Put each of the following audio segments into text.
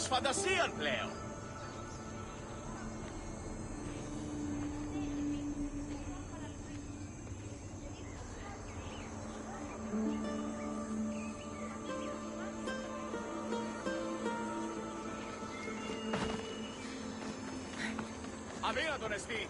Φαντασίαν πλέον. Αδύνατον εστί.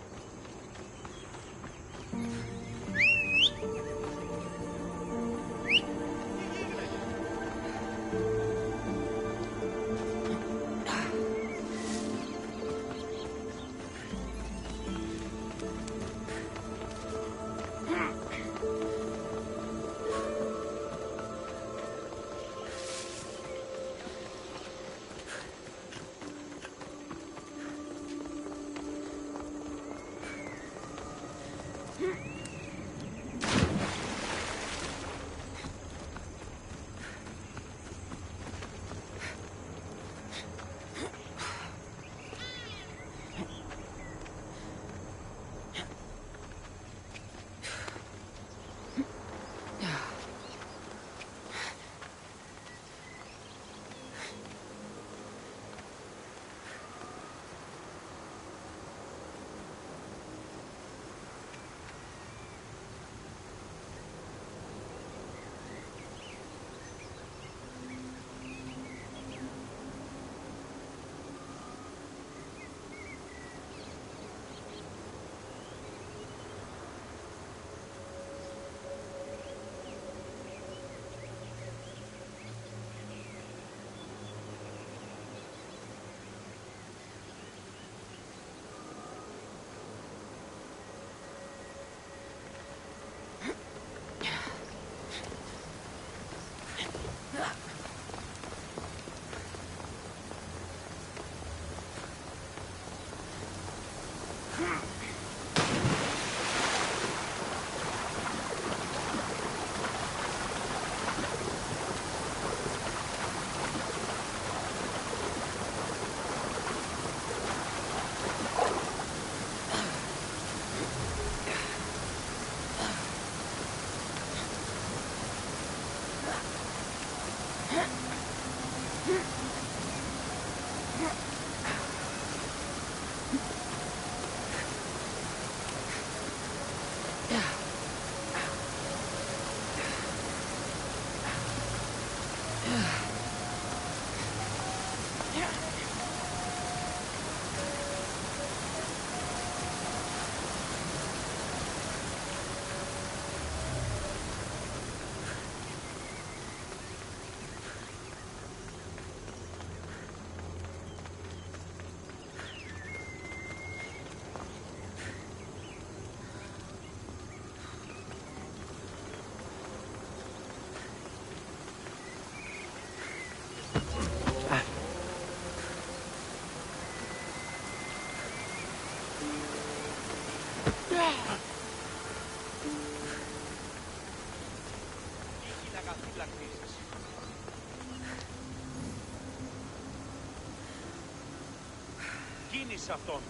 Κίνησε αυτόν.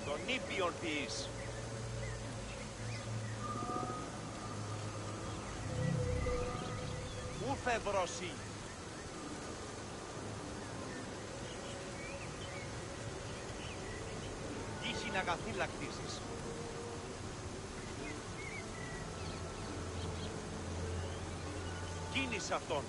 Τον ήπιον ποιείς. Ου φευρώσει. Είχιν αγαθή λακτήσεις. Κίνησε αυτόν.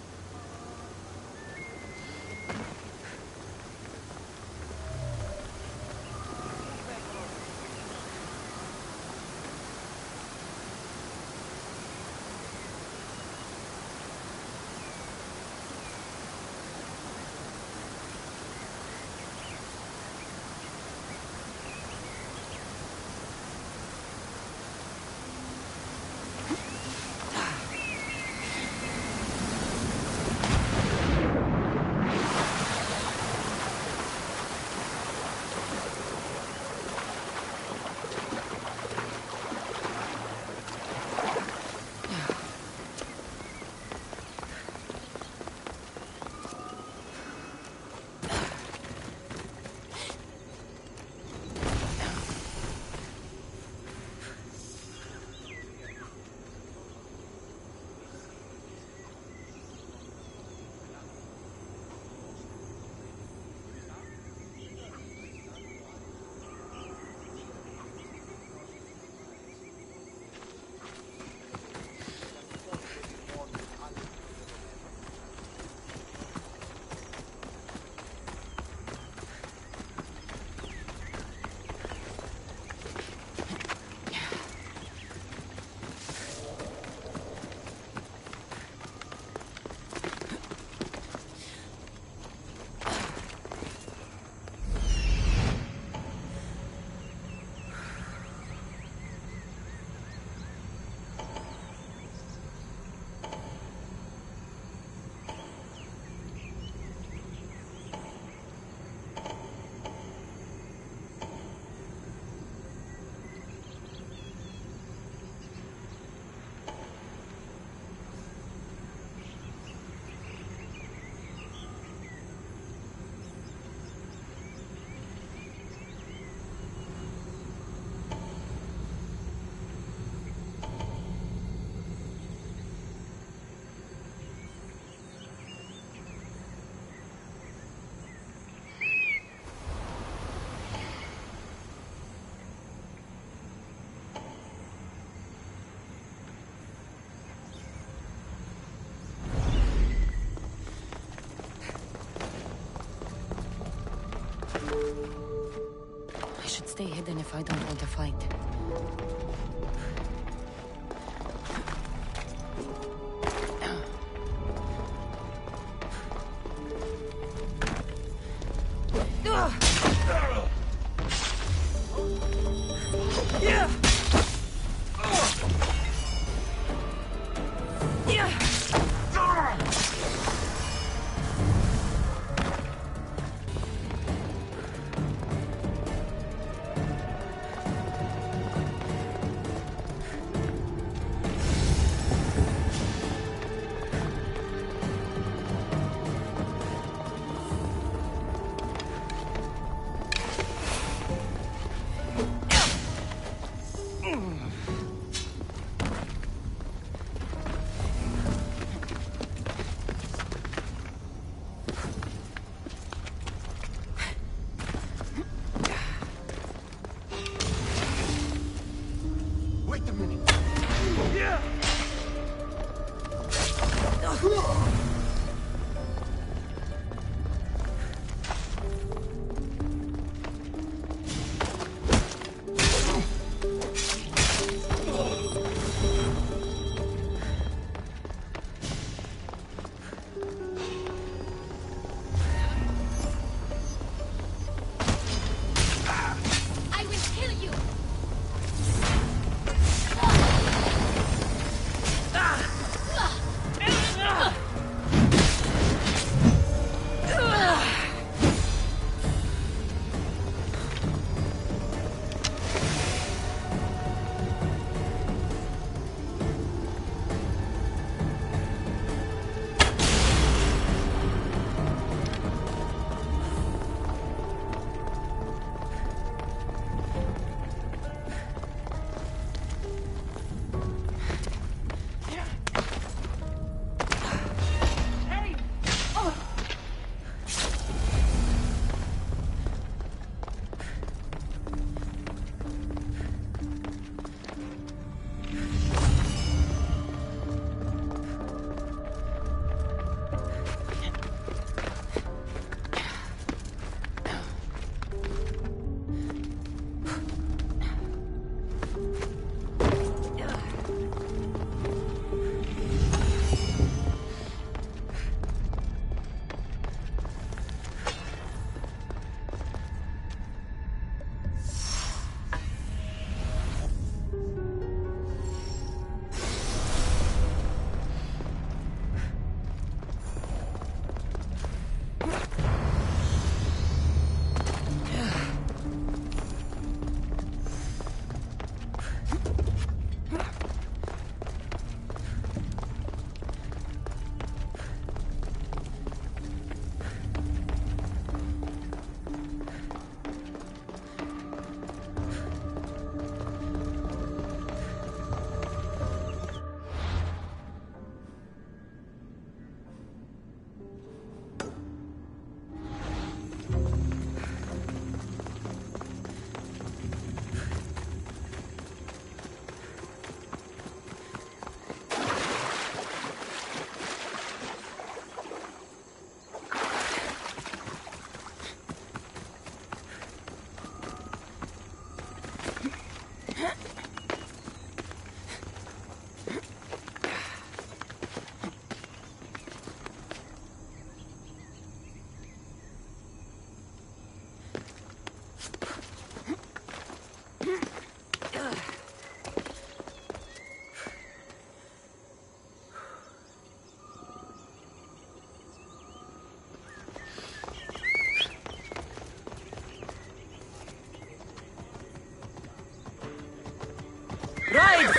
stay hidden if I don't want to fight.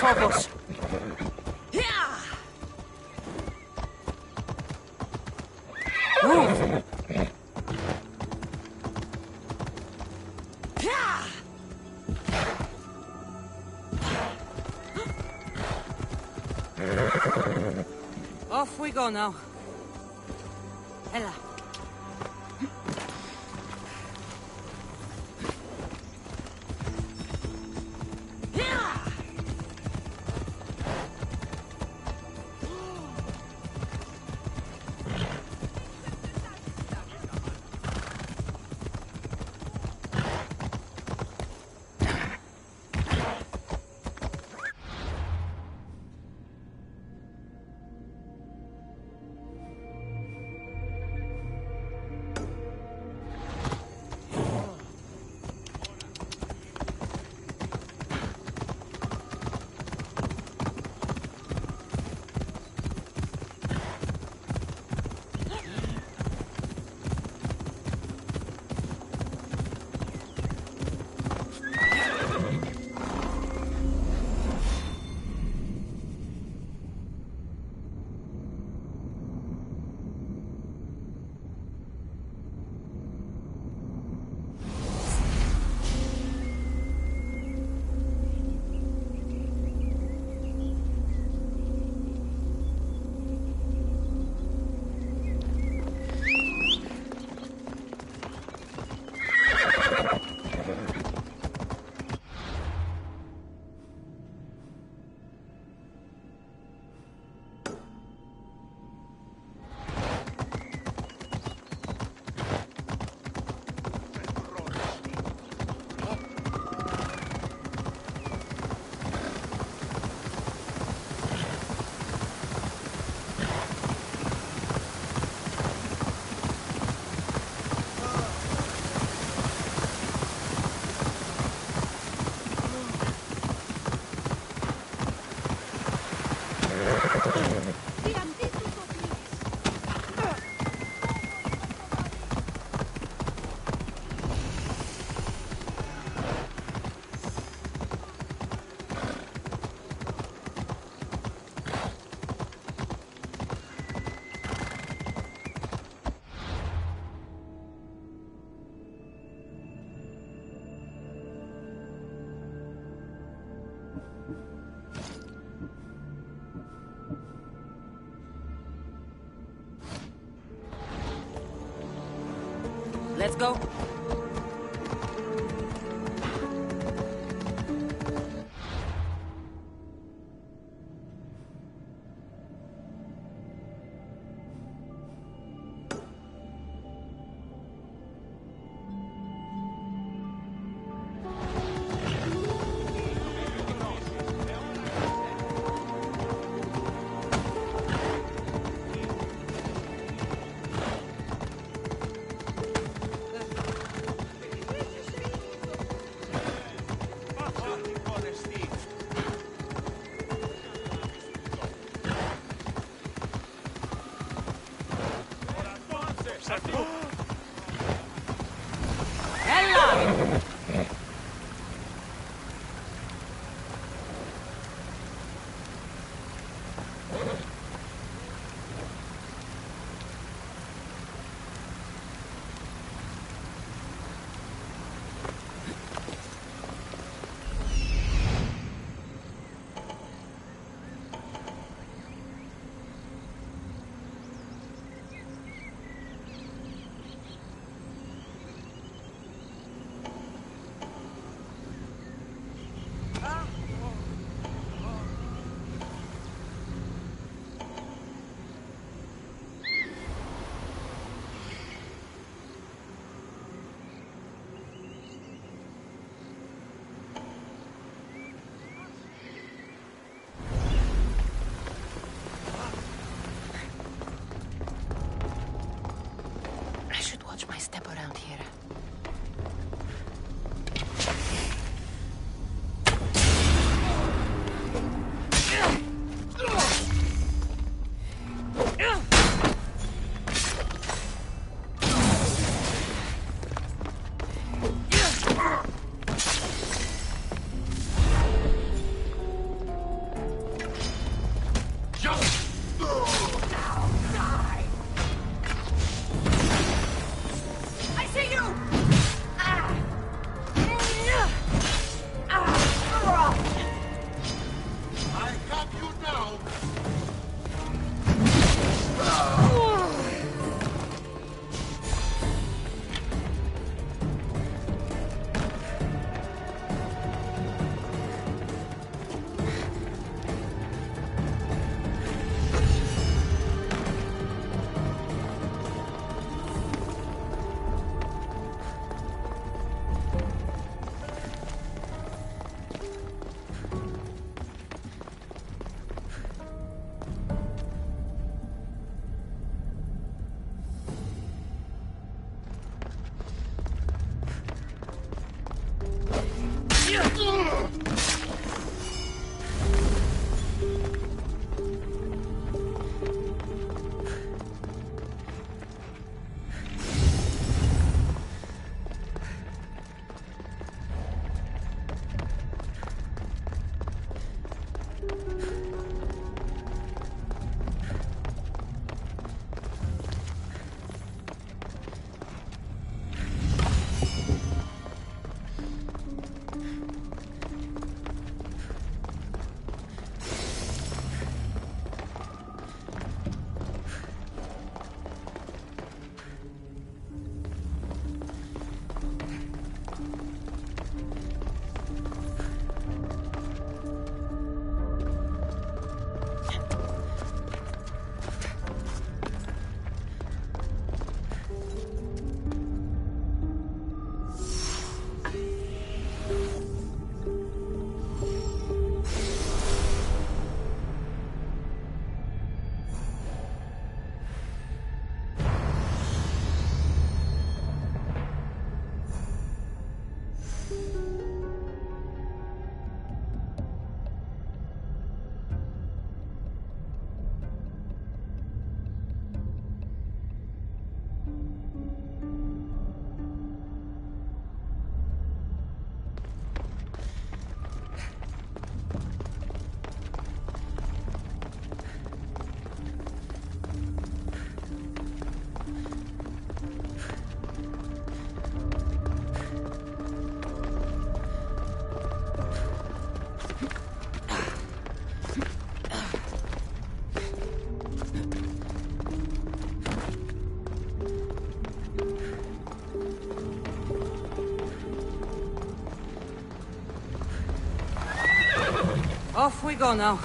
Phobos! Move! Off we go now. Ella. Let's go. Off we go now.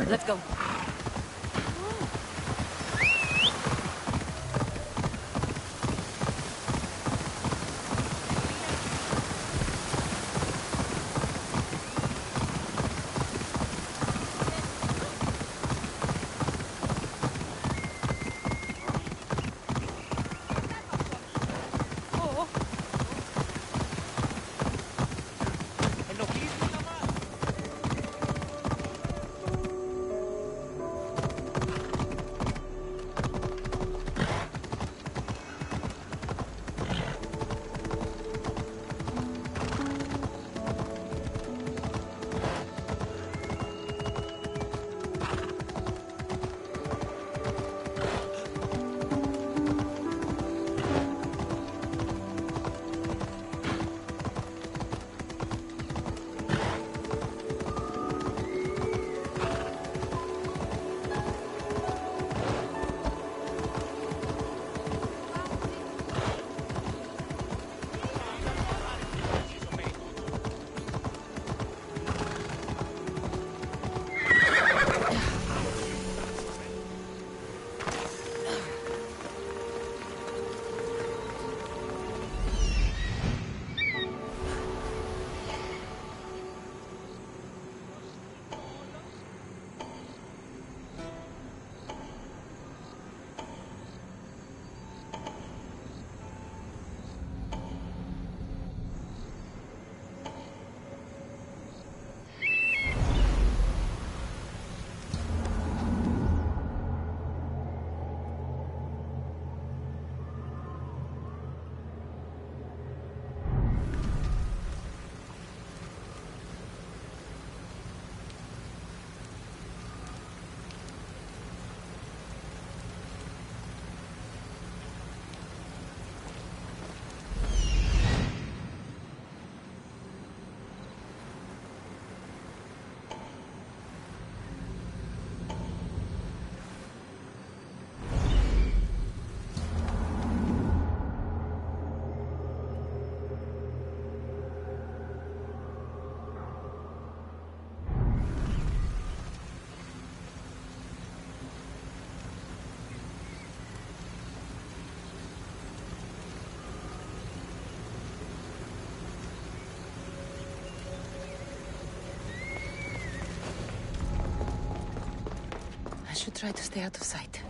Let's go. I should try to stay out of sight.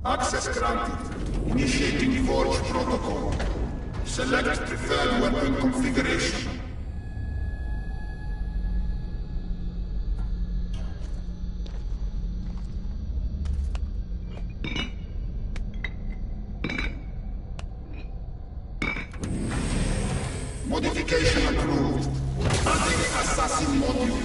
Access granted. Initiating Forge Protocol. Select preferred weapon configuration. Modification approved. Adding assassin module.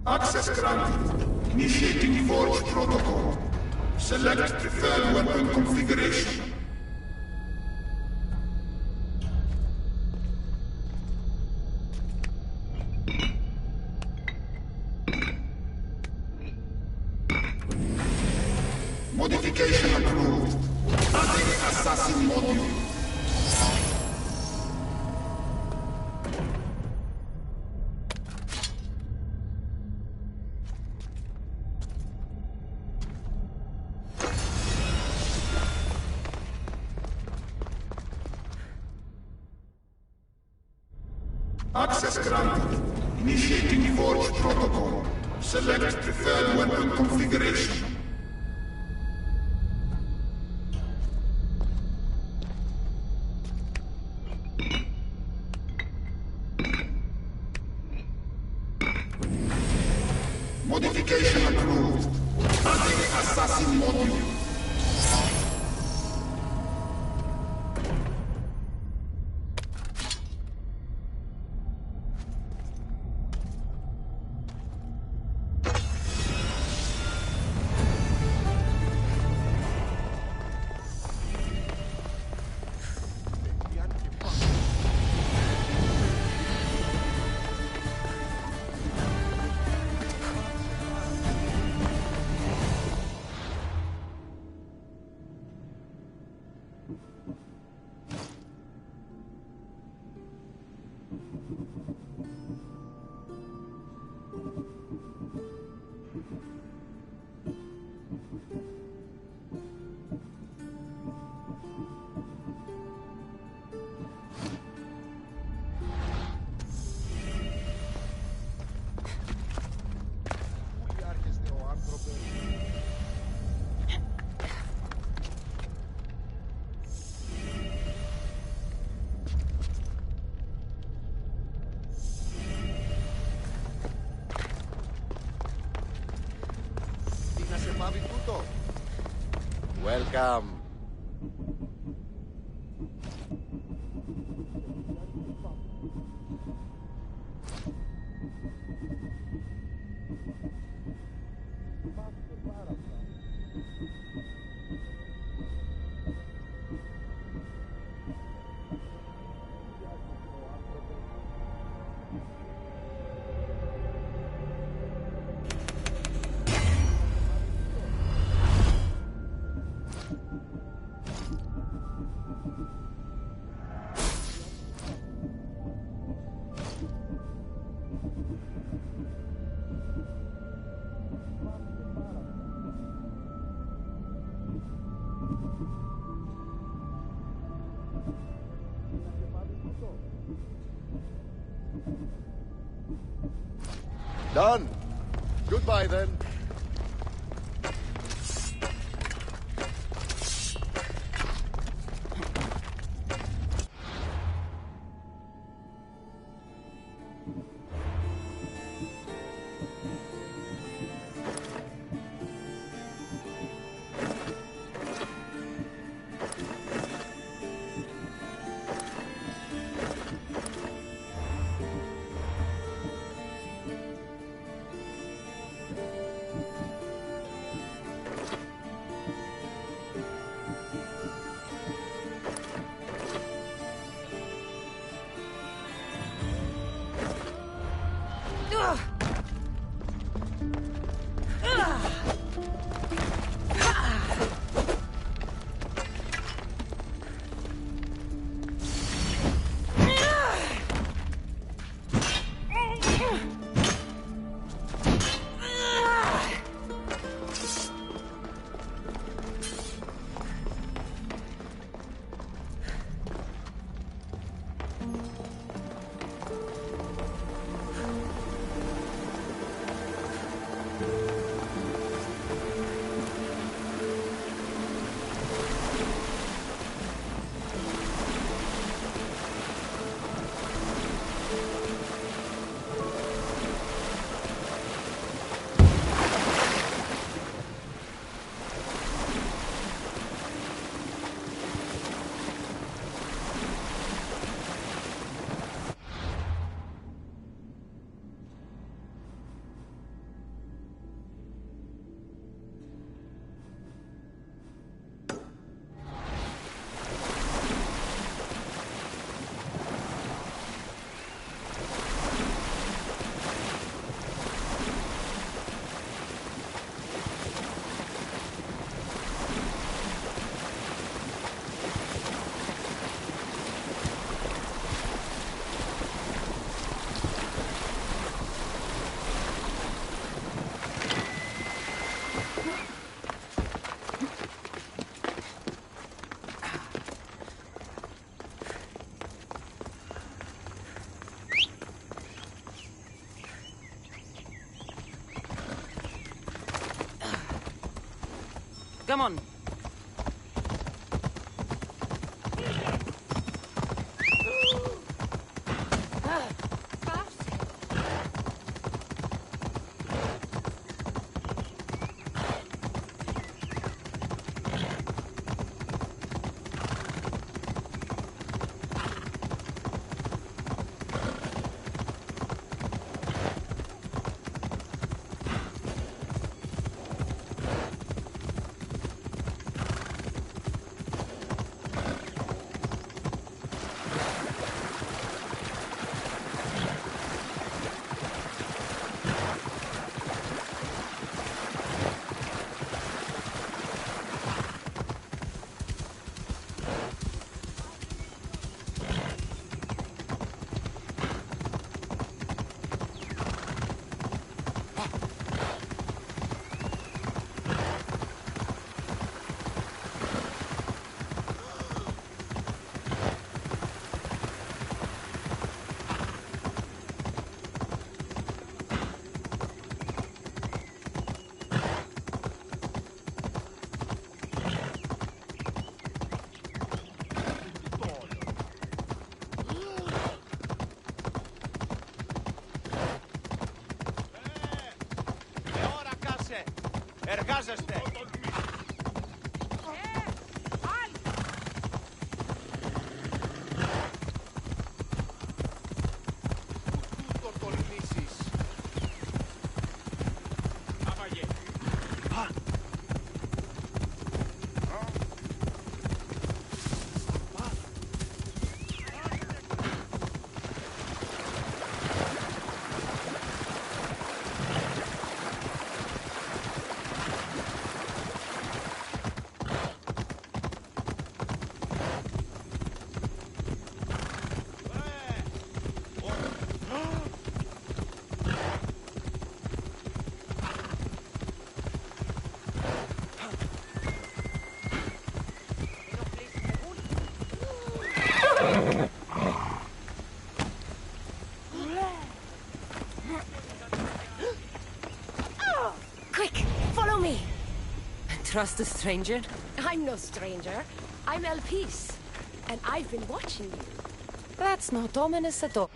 Access granted. Initiating Forge Protocol. Select preferred weapon configuration. Modification approved. Adding assassin module. Access granted. Initiating Forge Protocol. Select preferred weapon configuration. Modification approved. Adding assassin module. Welcome. Done. Goodbye then. Come on. Εργάζεστε! Το τολμήσεις! Άπαγε. Quick, follow me. Trust a stranger? I'm no stranger. I'm El Peace, and I've been watching you. That's not ominous at all.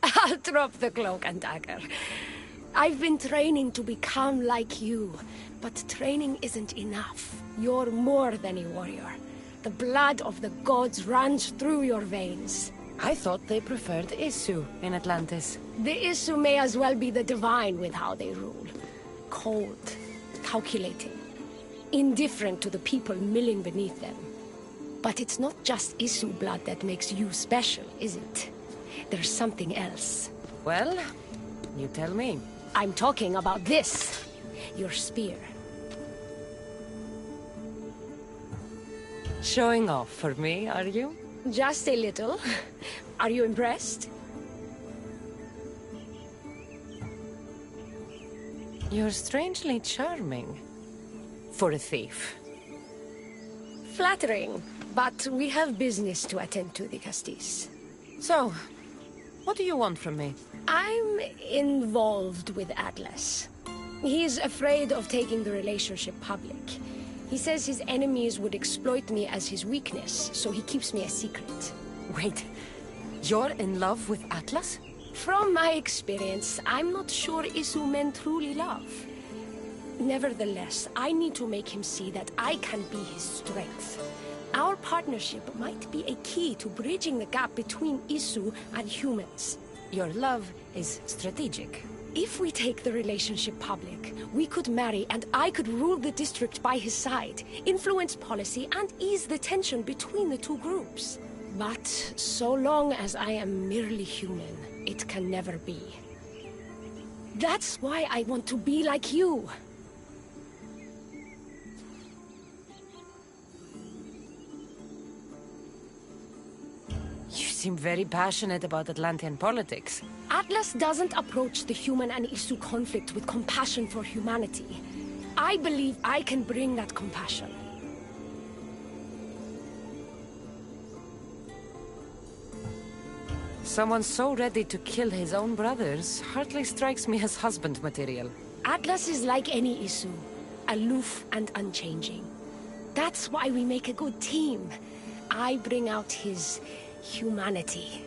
I'll drop the cloak and dagger. I've been training to become like you, but training isn't enough. You're more than a warrior. The blood of the gods runs through your veins. I thought they preferred Isu in Atlantis. The Isu may as well be the divine with how they rule. Cold, calculating, indifferent to the people milling beneath them. But it's not just Isu blood that makes you special, is it? There's something else. Well, you tell me. I'm talking about this. Your spear. Showing off for me, are you? Just a little. Are you impressed? You're strangely charming. For a thief. Flattering, but we have business to attend to, the Castis. So, what do you want from me? I'm involved with Atlas. He's afraid of taking the relationship public. He says his enemies would exploit me as his weakness, so he keeps me a secret. Wait, you're in love with Atlas? From my experience, I'm not sure Isu men truly love. Nevertheless, I need to make him see that I can be his strength. Our partnership might be a key to bridging the gap between Isu and humans. Your love is strategic. If we take the relationship public, we could marry and I could rule the district by his side, influence policy and ease the tension between the two groups. But so long as I am merely human, it can never be. That's why I want to be like you. You seem very passionate about Atlantean politics. Atlas doesn't approach the human and Isu conflict with compassion for humanity. I believe I can bring that compassion. Someone so ready to kill his own brothers hardly strikes me as husband material. Atlas is like any Isu, aloof and unchanging. That's why we make a good team. I bring out his humanity.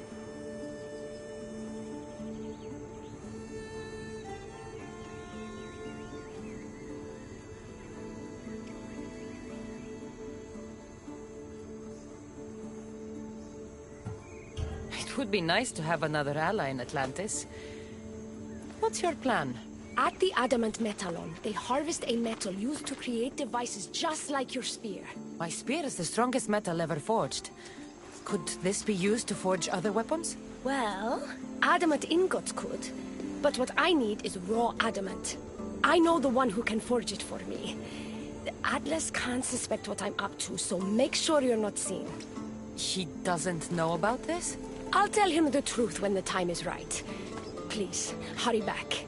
It would be nice to have another ally in Atlantis. What's your plan? At the Adamant Metallon, they harvest a metal used to create devices just like your spear. My spear is the strongest metal ever forged. Could this be used to forge other weapons? Well, adamant ingots could. But what I need is raw adamant. I know the one who can forge it for me. The Atlas can't suspect what I'm up to, so make sure you're not seen. He doesn't know about this? I'll tell him the truth when the time is right. Please, hurry back.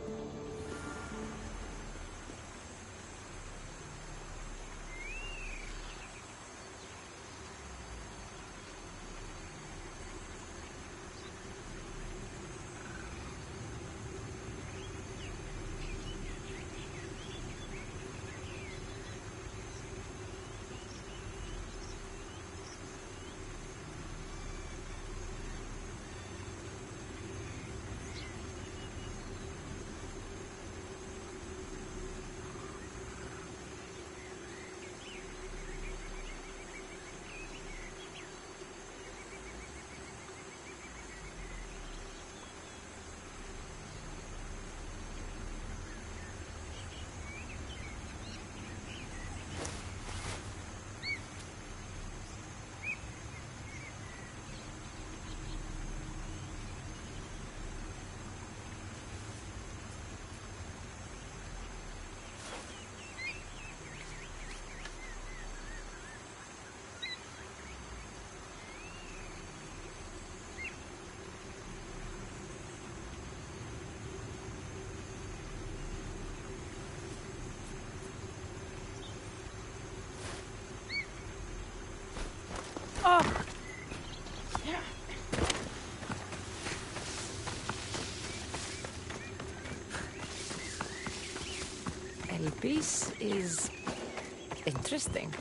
El piece is interesting.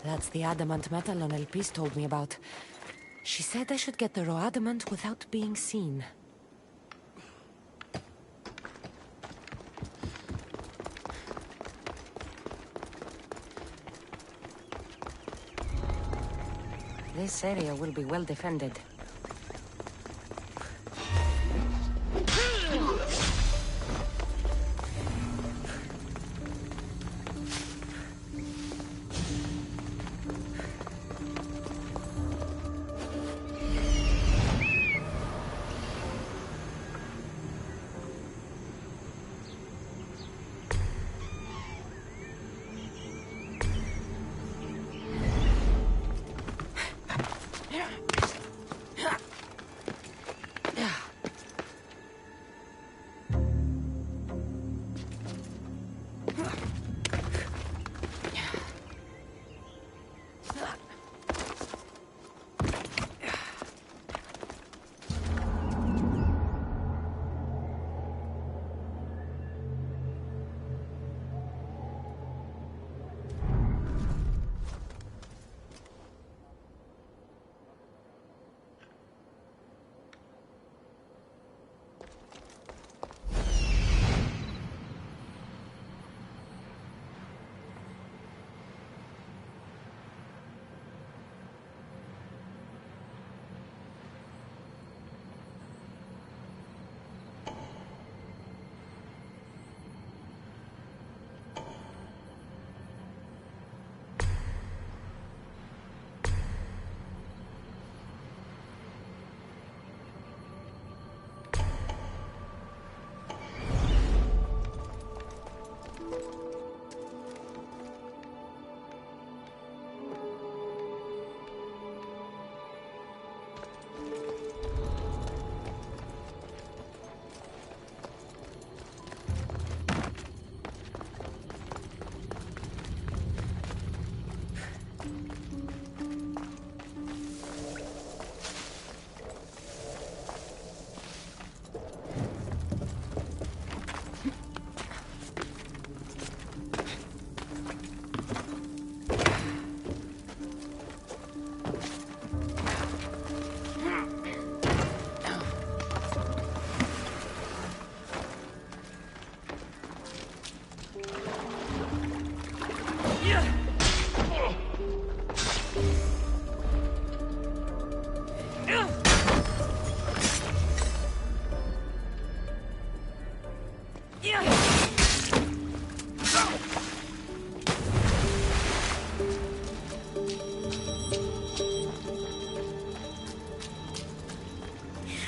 That's the adamant metal on El Piece told me about. She said I should get the raw adamant without being seen. This area will be well defended.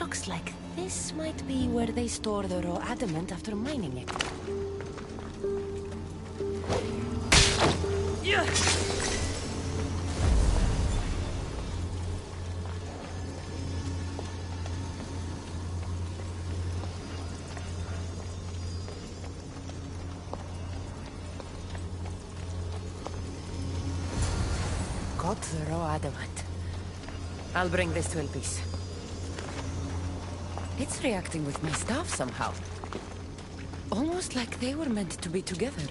Looks like this might be where they store the raw adamant after mining it. Yeah. Got the raw adamant. I'll bring this to Elpis. It's reacting with my staff somehow. Almost like they were meant to be together.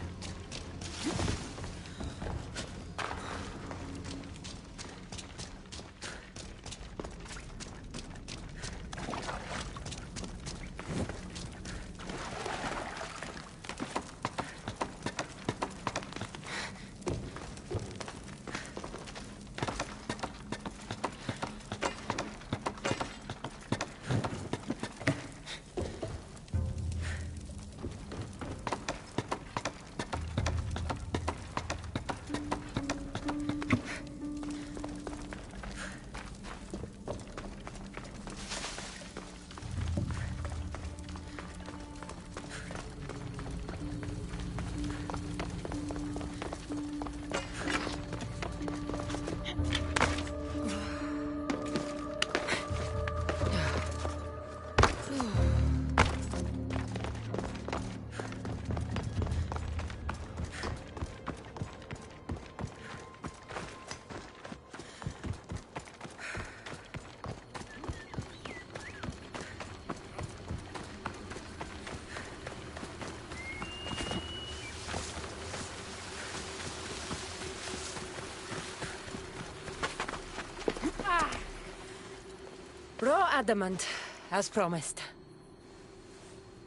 Raw adamant, as promised.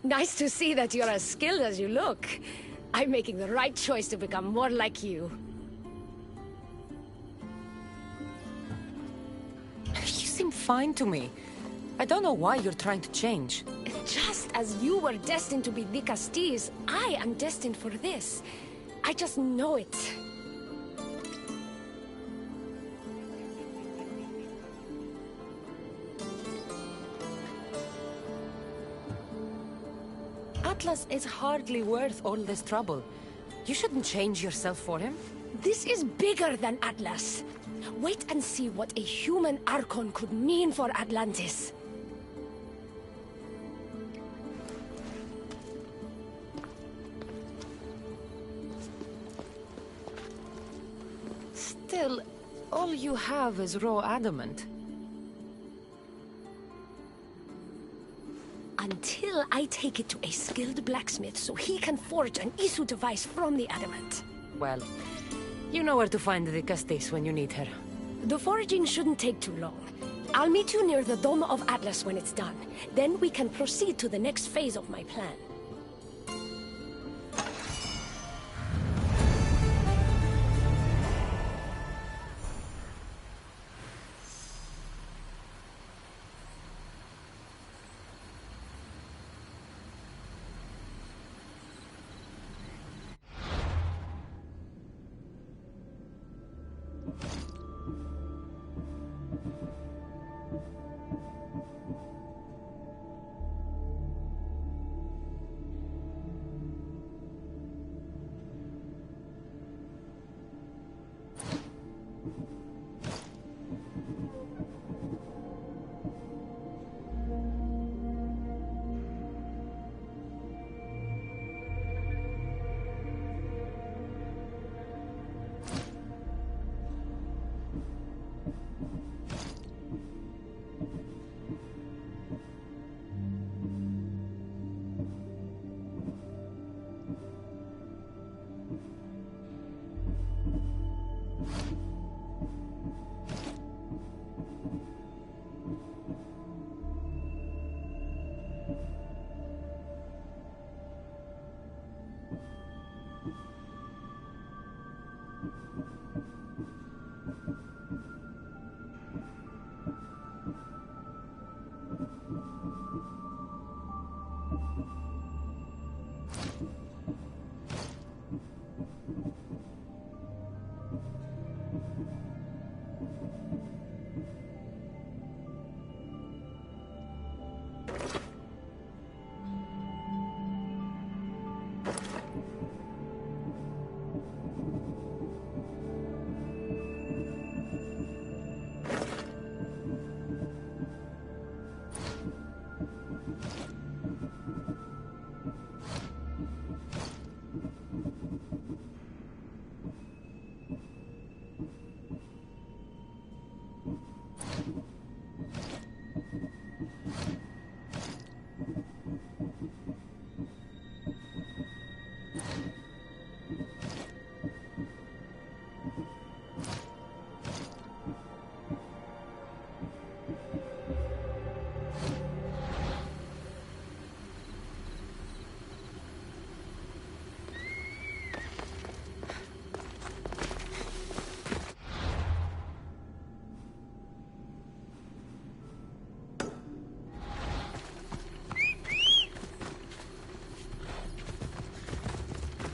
Nice to see that you're as skilled as you look. I'm making the right choice to become more like you. You seem fine to me. I don't know why you're trying to change. Just as you were destined to be the Castilles, I am destined for this. I just know it. Atlas is hardly worth all this trouble. You shouldn't change yourself for him. This is bigger than Atlas. Wait and see what a human Archon could mean for Atlantis. Still, all you have is raw adamant. Until I take it to a skilled blacksmith so he can forge an Isu device from the adamant. Well, you know where to find the Castis when you need her. The foraging shouldn't take too long. I'll meet you near the Dome of Atlas when it's done. Then we can proceed to the next phase of my plan.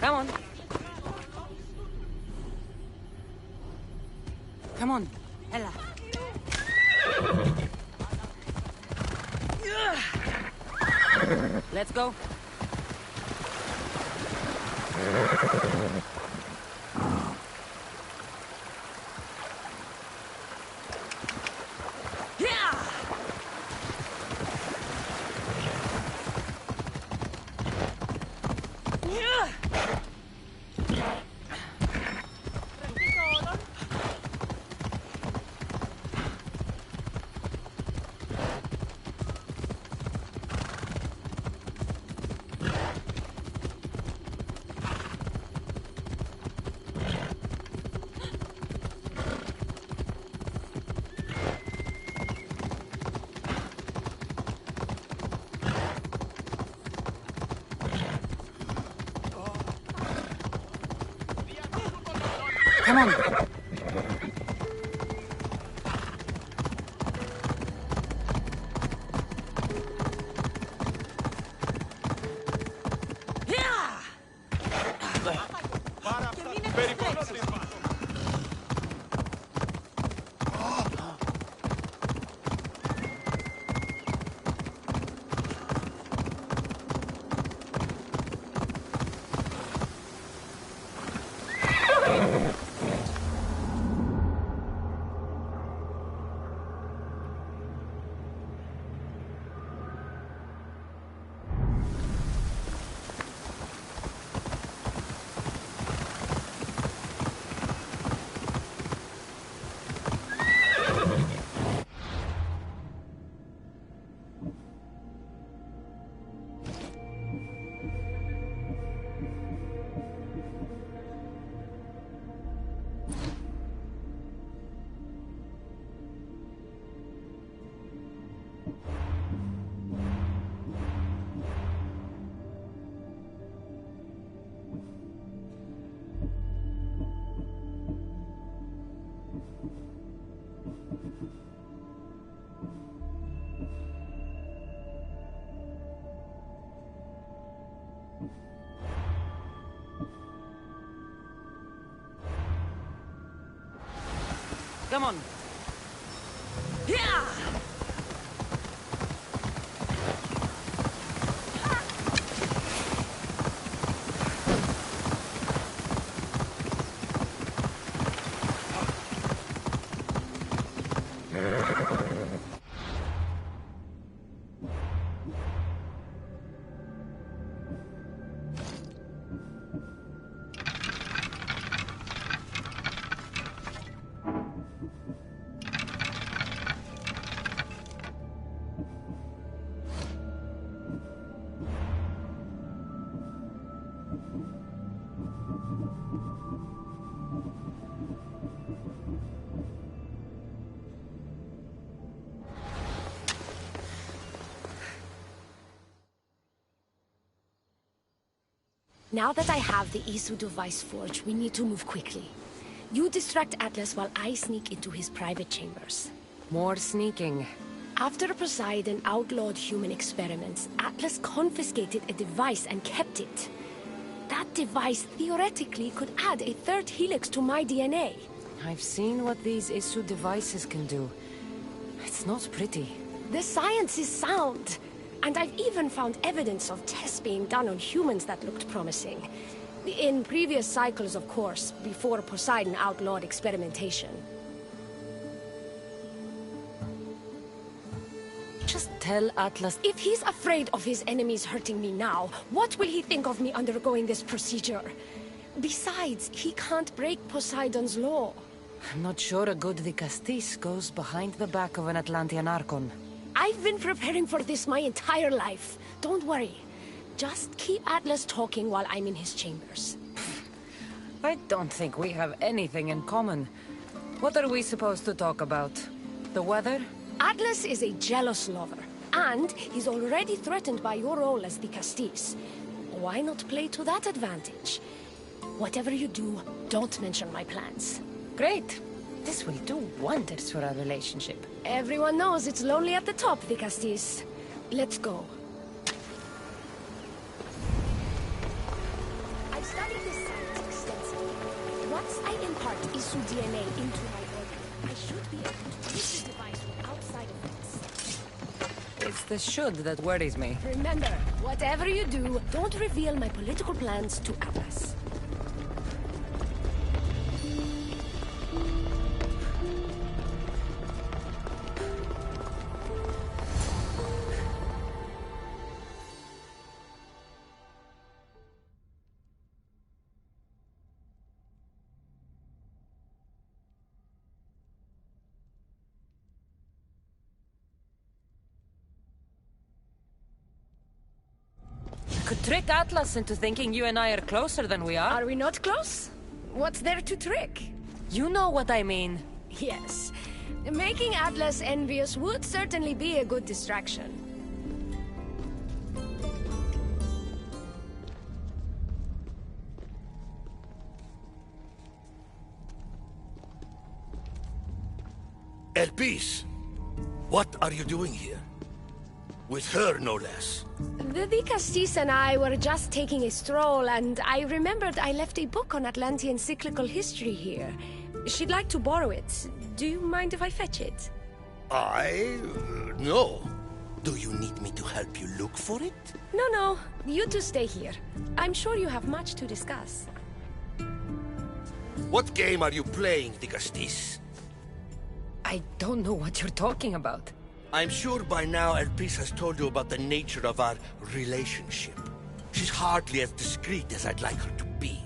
Come on. Come on, Ella. Let's go. Come on. Come on. Yeah! Now that I have the Isu device forged, we need to move quickly. You distract Atlas while I sneak into his private chambers. More sneaking. After Poseidon outlawed human experiments, Atlas confiscated a device and kept it. That device theoretically could add a third helix to my DNA. I've seen what these Isu devices can do. It's not pretty. The science is sound. And I've even found evidence of tests being done on humans that looked promising. In previous cycles, of course, before Poseidon outlawed experimentation. Just tell Atlas... If he's afraid of his enemies hurting me now, what will he think of me undergoing this procedure? Besides, he can't break Poseidon's law. I'm not sure a good Vicastis goes behind the back of an Atlantean Archon. I've been preparing for this my entire life. Don't worry. Just keep Atlas talking while I'm in his chambers. I don't think we have anything in common. What are we supposed to talk about? The weather? Atlas is a jealous lover, and he's already threatened by your role as the Castis. Why not play to that advantage? Whatever you do, don't mention my plans. Great. This will do wonders for our relationship. Everyone knows it's lonely at the top, the Castis. Let's go. I've studied Isu DNA into my organ, I should be able to use the device without side effects. It's the should that worries me. Remember, whatever you do, don't reveal my political plans to Atlas. Could trick Atlas into thinking you and I are closer than we are. Are we not close? What's there to trick? You know what I mean. Yes. Making Atlas envious would certainly be a good distraction. Elpis, what are you doing here? With her, no less. The Castis and I were just taking a stroll, and I remembered I left a book on Atlantean cyclical history here. She'd like to borrow it. Do you mind if I fetch it? No. Do you need me to help you look for it? No. You two stay here. I'm sure you have much to discuss. What game are you playing, Castis? I don't know what you're talking about. I'm sure by now Elpis has told you about the nature of our relationship. She's hardly as discreet as I'd like her to be.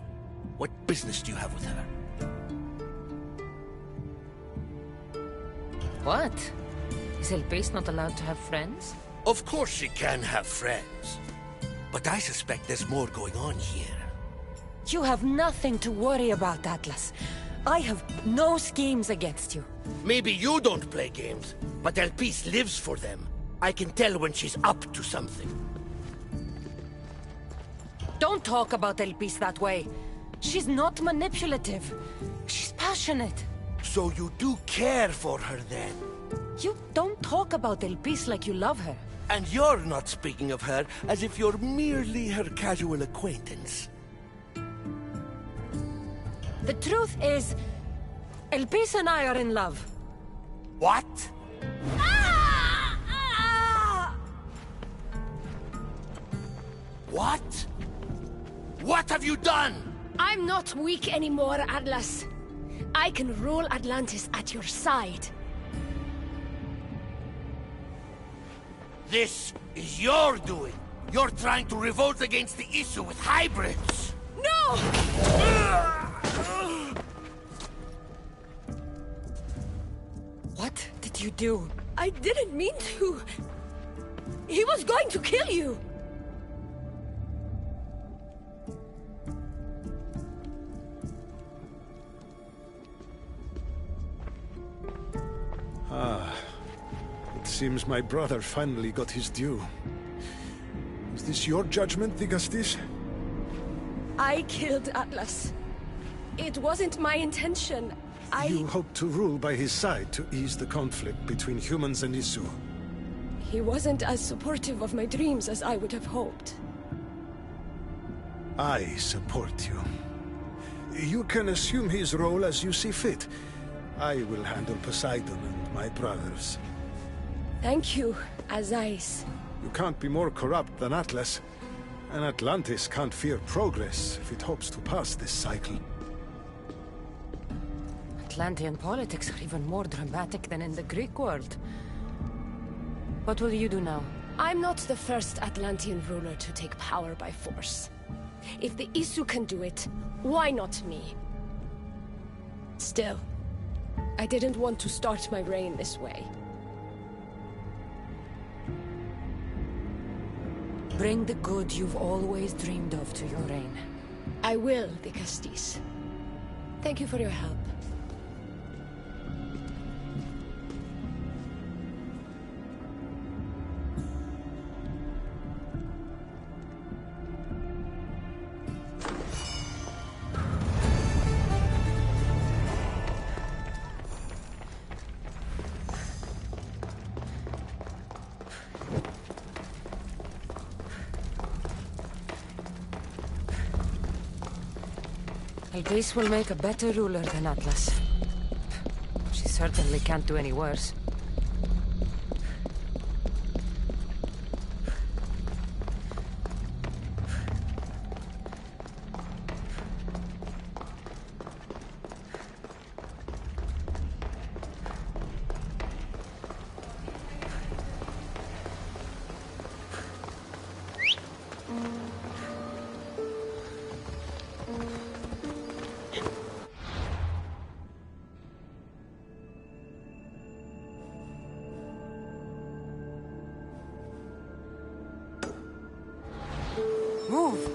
What business do you have with her? What? Is Elpis not allowed to have friends? Of course she can have friends. But I suspect there's more going on here. You have nothing to worry about, Atlas. I have no schemes against you. Maybe you don't play games, but Elpis lives for them. I can tell when she's up to something. Don't talk about Elpis that way. She's not manipulative. She's passionate. So you do care for her then? You don't talk about Elpis like you love her. And you're not speaking of her as if you're merely her casual acquaintance. The truth is, Elpis and I are in love. What? What? What have you done? I'm not weak anymore, Atlas. I can rule Atlantis at your side. This is your doing. You're trying to revolt against the Isu with hybrids. No! What did you do? I didn't mean to. He was going to kill you. It seems my brother finally got his due. Is this your judgment, Digastis? I killed Atlas. It wasn't my intention. You hoped to rule by his side to ease the conflict between humans and Isu. He wasn't as supportive of my dreams as I would have hoped. I support you. You can assume his role as you see fit. I will handle Poseidon and my brothers. Thank you, Azais. You can't be more corrupt than Atlas. And Atlantis can't fear progress if it hopes to pass this cycle. Atlantean politics are even more dramatic than in the Greek world. What will you do now? I'm not the first Atlantean ruler to take power by force. If the Isu can do it, why not me? Still, I didn't want to start my reign this way. Bring the good you've always dreamed of to your reign. I will, Digastis. Thank you for your help. Elvis will make a better ruler than Atlas. She certainly can't do any worse. Move!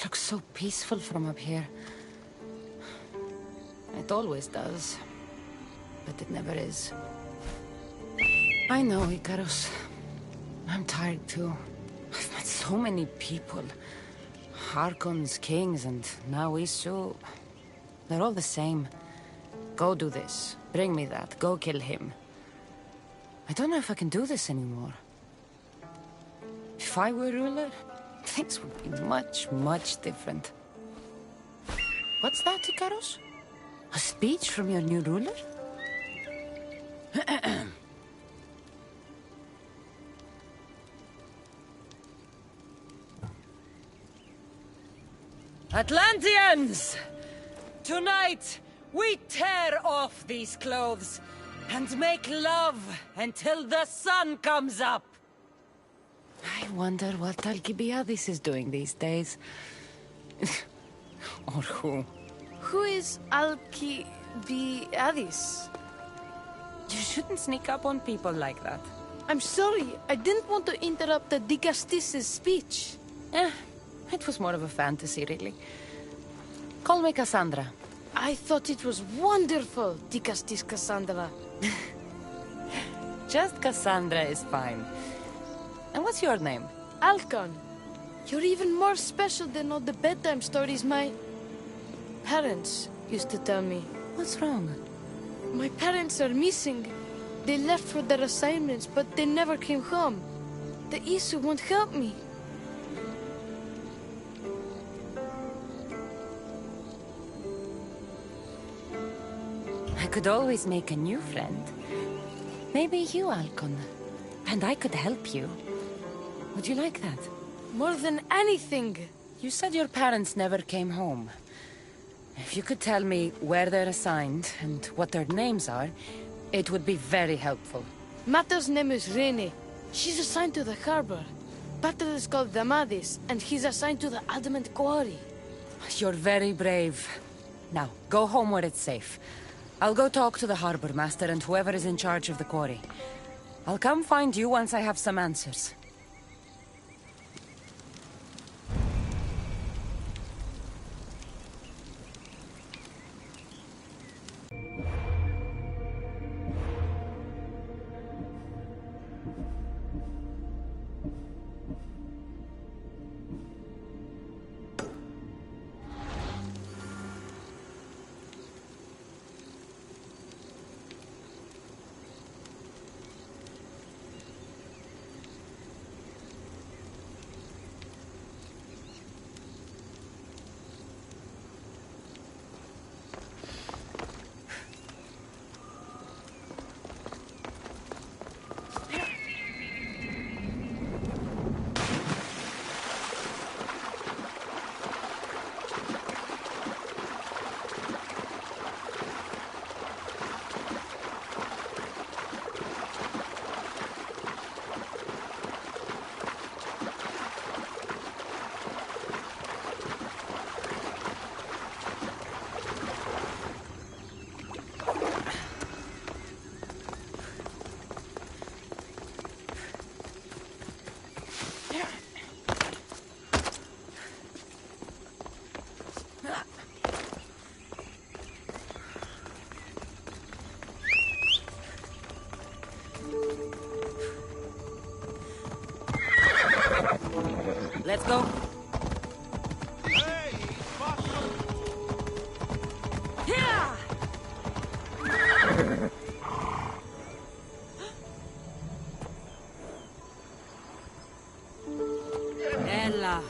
Looks so peaceful from up here. It always does. But it never is. I know, Icarus. I'm tired too. I've met so many people. Harkons, kings, and now Isu. They're all the same. Go do this. Bring me that. Go kill him. I don't know if I can do this anymore. If I were ruler, things would be much, much different. What's that, Icarus? A speech from your new ruler? Atlanteans! Tonight, we tear off these clothes and make love until the sun comes up. I wonder what Alcibiades is doing these days. Or who? Who is Alcibiades? You shouldn't sneak up on people like that. I'm sorry, I didn't want to interrupt the Dicastis' speech. It was more of a fantasy, really. Call me Cassandra. I thought it was wonderful, Dicastis Cassandra. Just Cassandra is fine. And what's your name? Alcon. You're even more special than all the bedtime stories my parents used to tell me. What's wrong? My parents are missing. They left for their assignments, but they never came home. The Isu won't help me. could always make a new friend. Maybe you, Alcon. And I could help you. Would you like that? More than anything. You said your parents never came home. If you could tell me where they're assigned and what their names are, it would be very helpful. Mata's name is Rene. She's assigned to the harbor. Pater is called Damadis, and he's assigned to the adamant quarry. You're very brave. Now, go home where it's safe. I'll go talk to the harbor master and whoever is in charge of the quarry. I'll come find you once I have some answers. Let's go. Ella.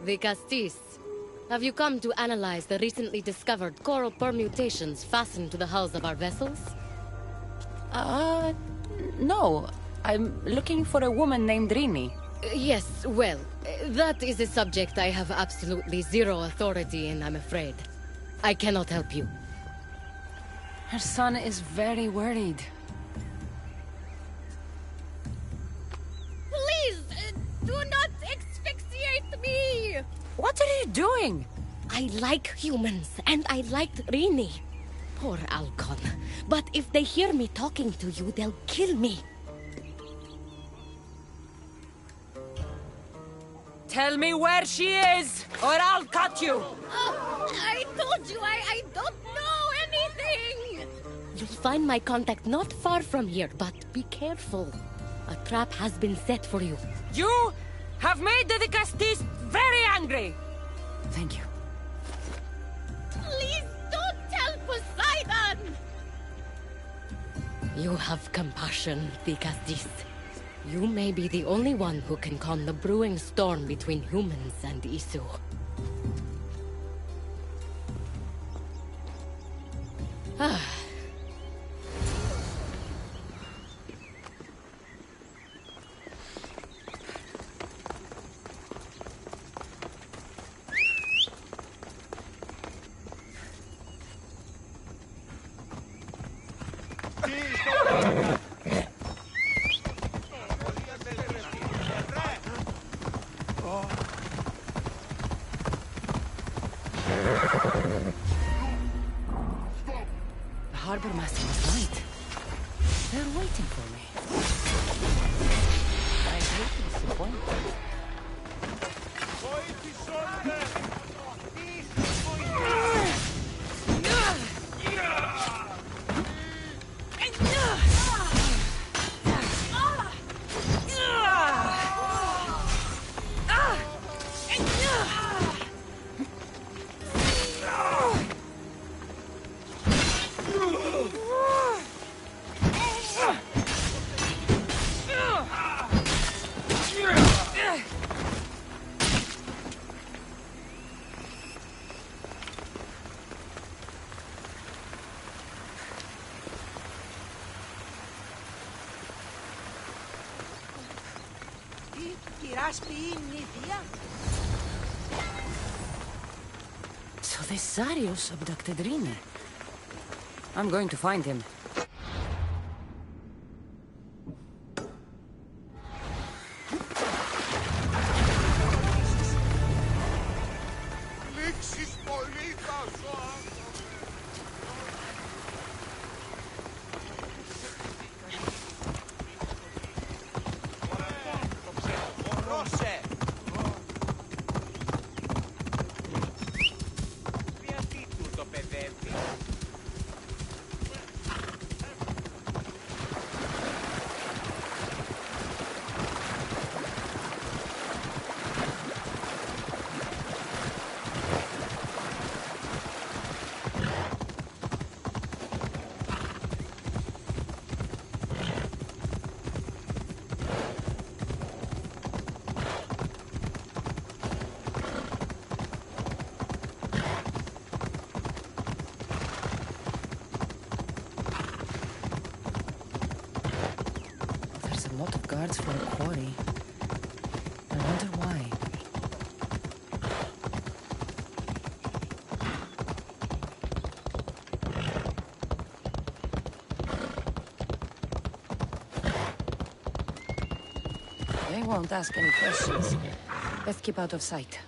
The Castis. Have you come to analyze the recently discovered coral permutations fastened to the hulls of our vessels? No. I'm looking for a woman named Rini. Yes, well, that is a subject I have absolutely zero authority in, I'm afraid. I cannot help you. Her son is very worried. Please, do not asphyxiate me! What are you doing? I like humans, and I liked Rini. Poor Alcon. But if they hear me talking to you, they'll kill me. Tell me where she is, or I'll cut you! Oh, I told you, I don't know anything! You'll find my contact not far from here, but be careful. A trap has been set for you. You have made the Castis very angry! Thank you. Please don't tell Poseidon! You have compassion, the Castis. You may be the only one who can calm the brewing storm between humans and Isu. The harbor master was right. They're waiting for me. I hate disappointment. So this Zarius abducted Rine. I'm going to find him. A lot of guards for a quarry. I wonder why. They won't ask any questions. Let's keep out of sight.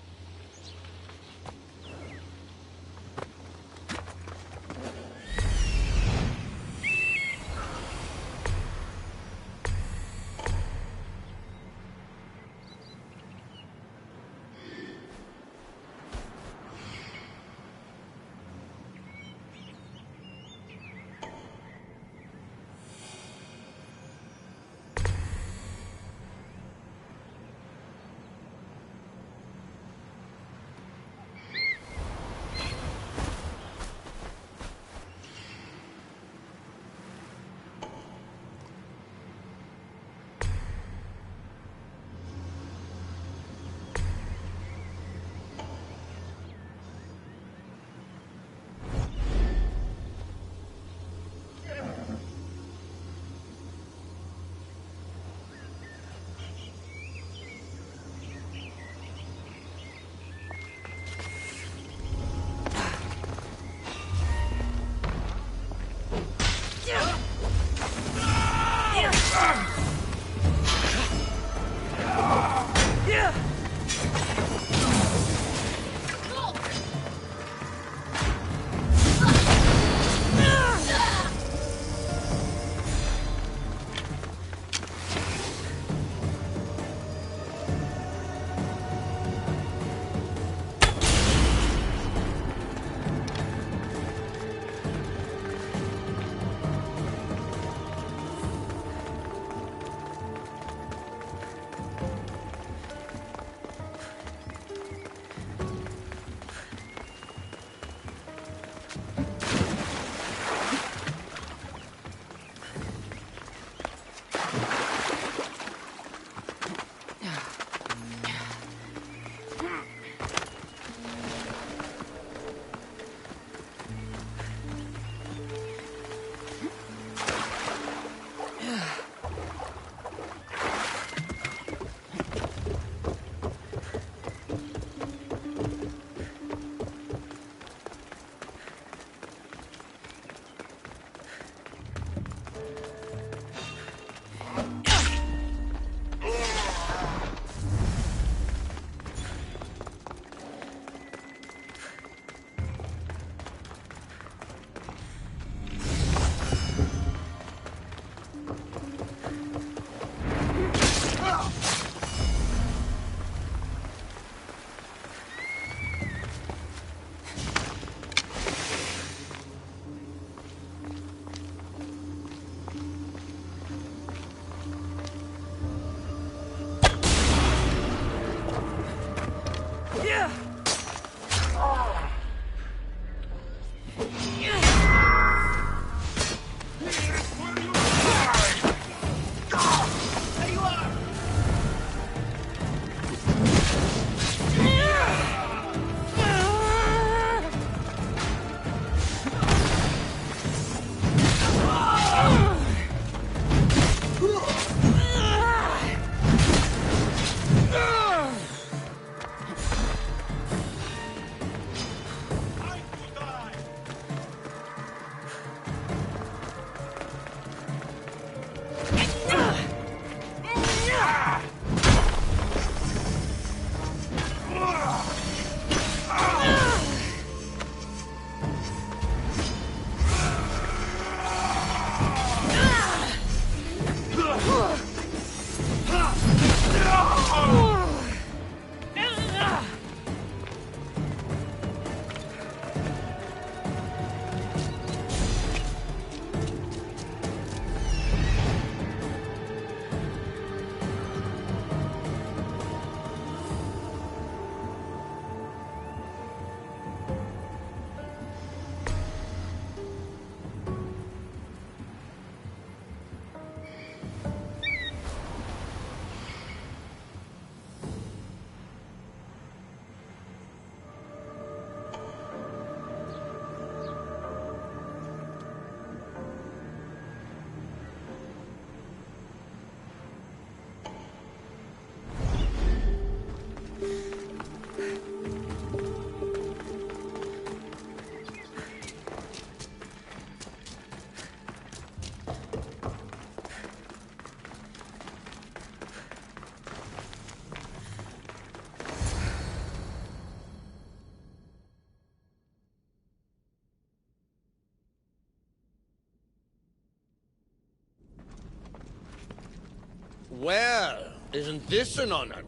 Well, isn't this an honor?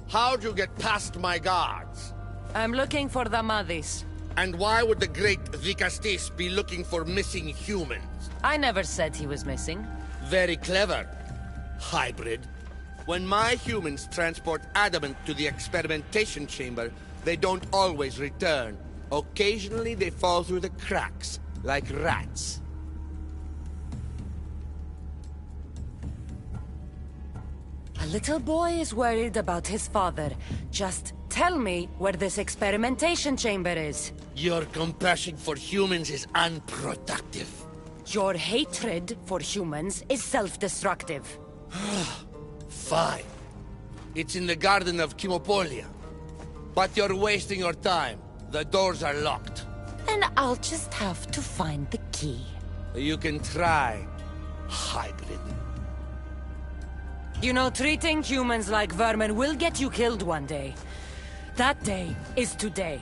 How'd you get past my guards? I'm looking for the Madis. And why would the great Vicastis be looking for missing humans? I never said he was missing. Very clever. Hybrid. When my humans transport adamant to the experimentation chamber, they don't always return. Occasionally they fall through the cracks, like rats. A little boy is worried about his father. Just tell me where this experimentation chamber is. Your compassion for humans is unproductive. Your hatred for humans is self-destructive. Fine. It's in the garden of Kimopolia. But you're wasting your time. The doors are locked. Then I'll just have to find the key. You can try, hybrid. You know, treating humans like vermin will get you killed one day. That day is today.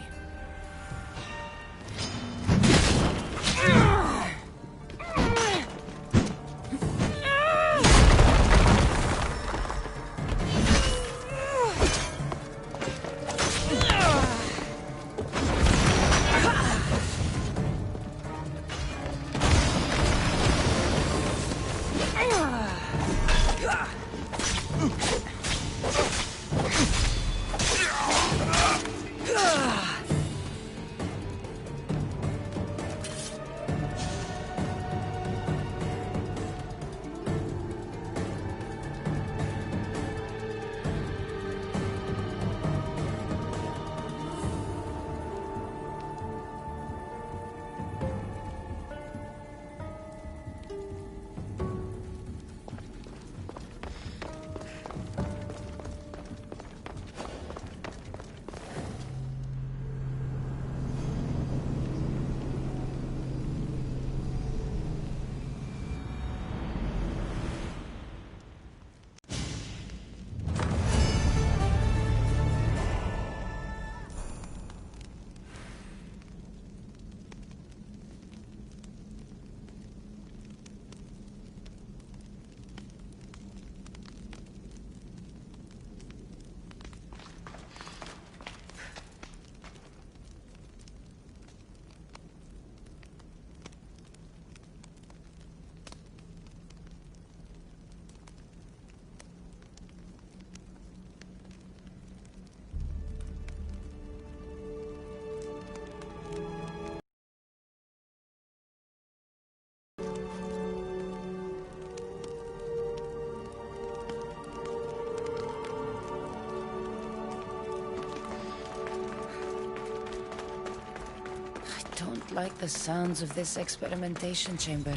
I don't like the sounds of this experimentation chamber.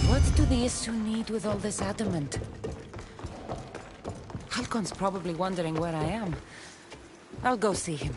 What do the Isu need with all this adamant? Halcon's probably wondering where I am. I'll go see him.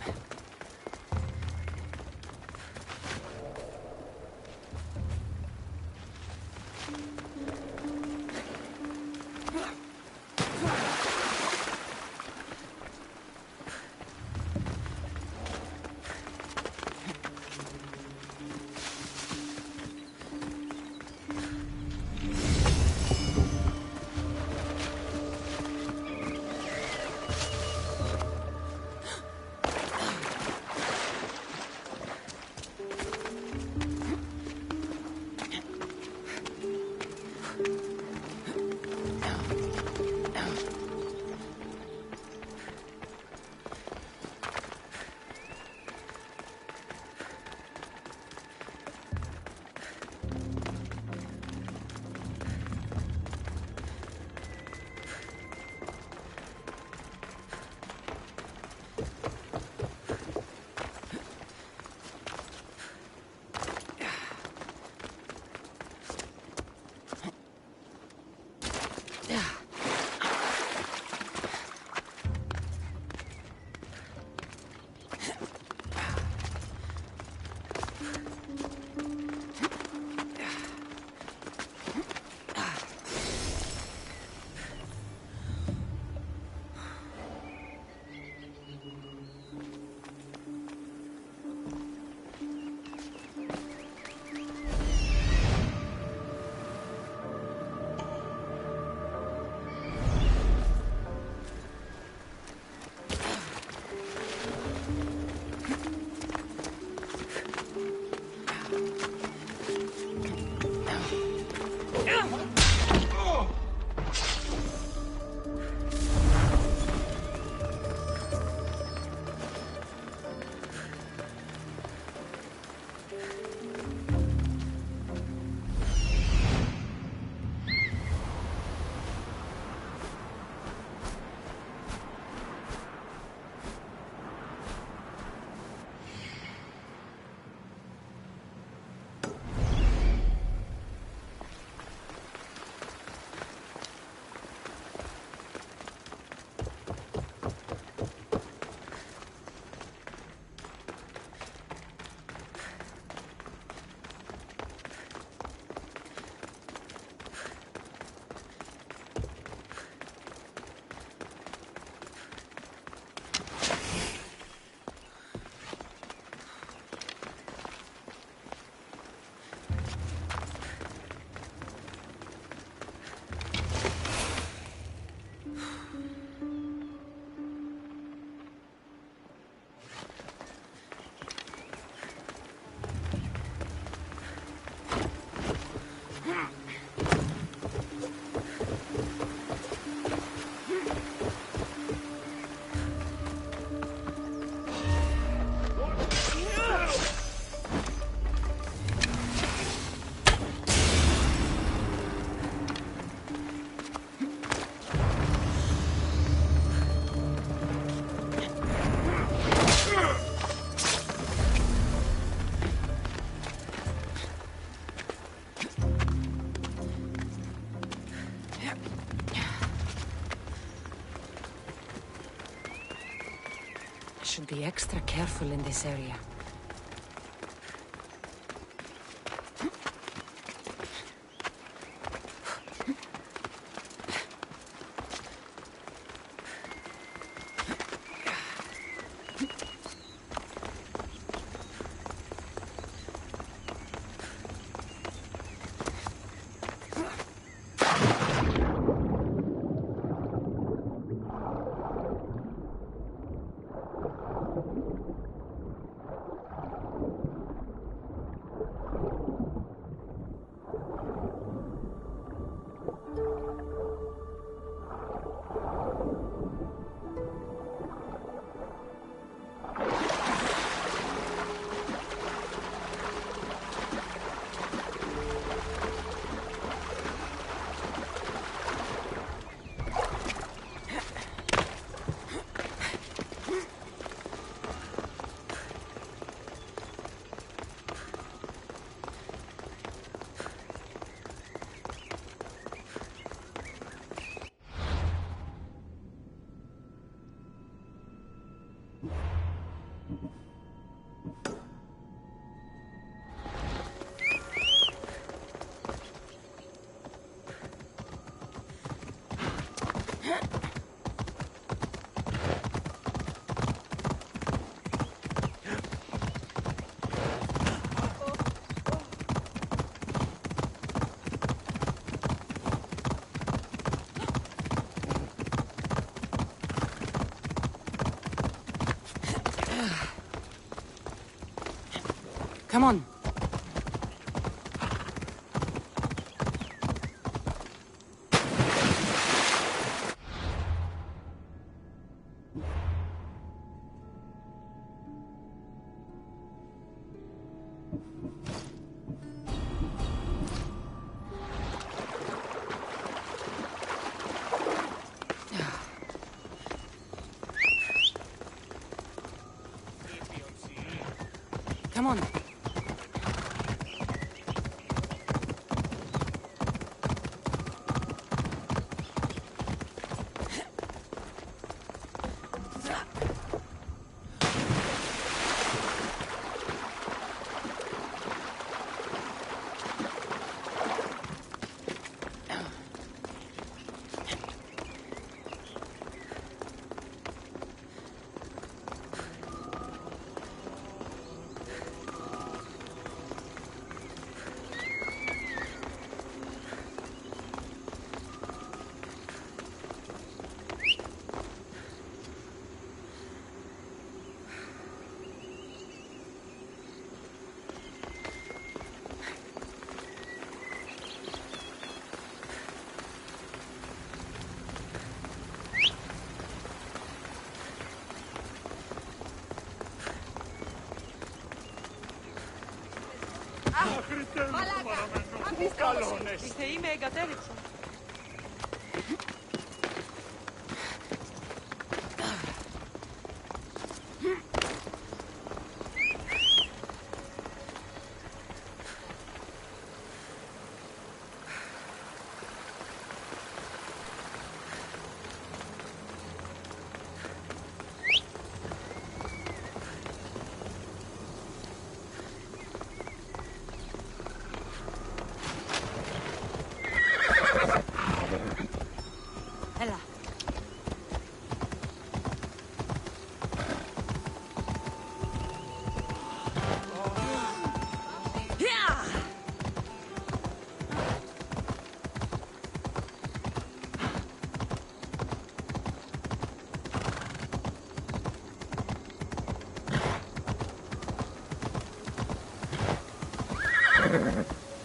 I should be extra careful in this area. Come on. Come on. Οι θεοί με εγκατέλειψαν.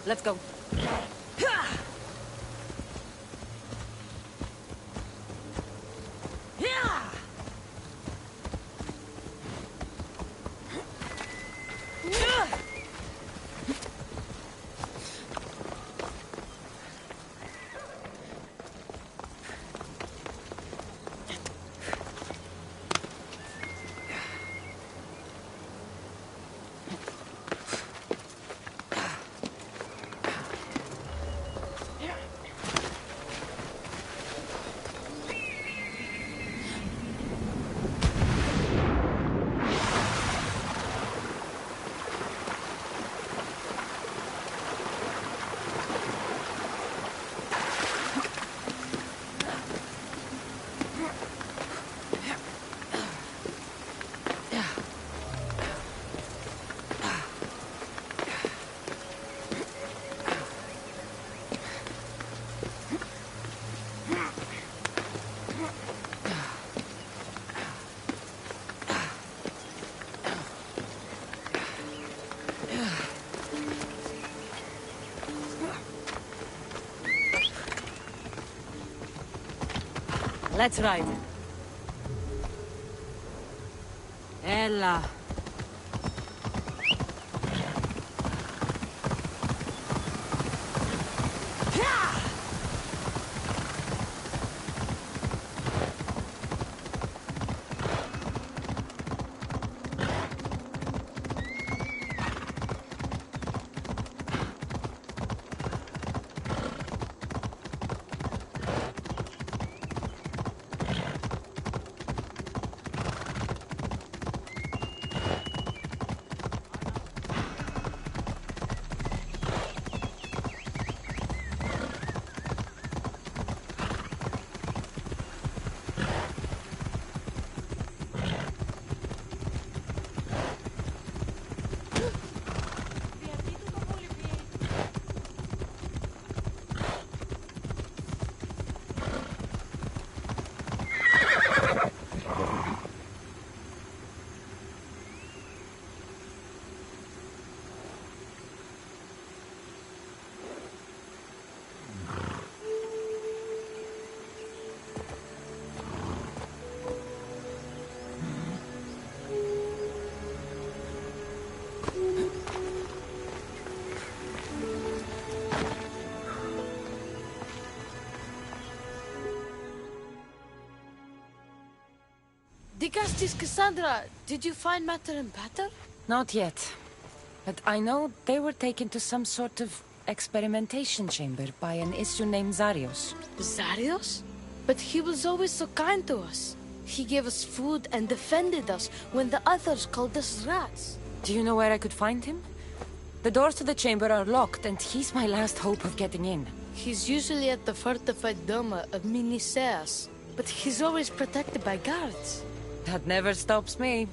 Let's go. Let's ride. Ella. Digastis Cassandra, did you find Matter and Pater? Not yet. But I know they were taken to some sort of experimentation chamber by an issue named Zarios. Zarios? But he was always so kind to us. He gave us food and defended us when the others called us rats. Do you know where I could find him? The doors to the chamber are locked, and he's my last hope of getting in. He's usually at the fortified Doma of Miniseas, but he's always protected by guards. That never stops me.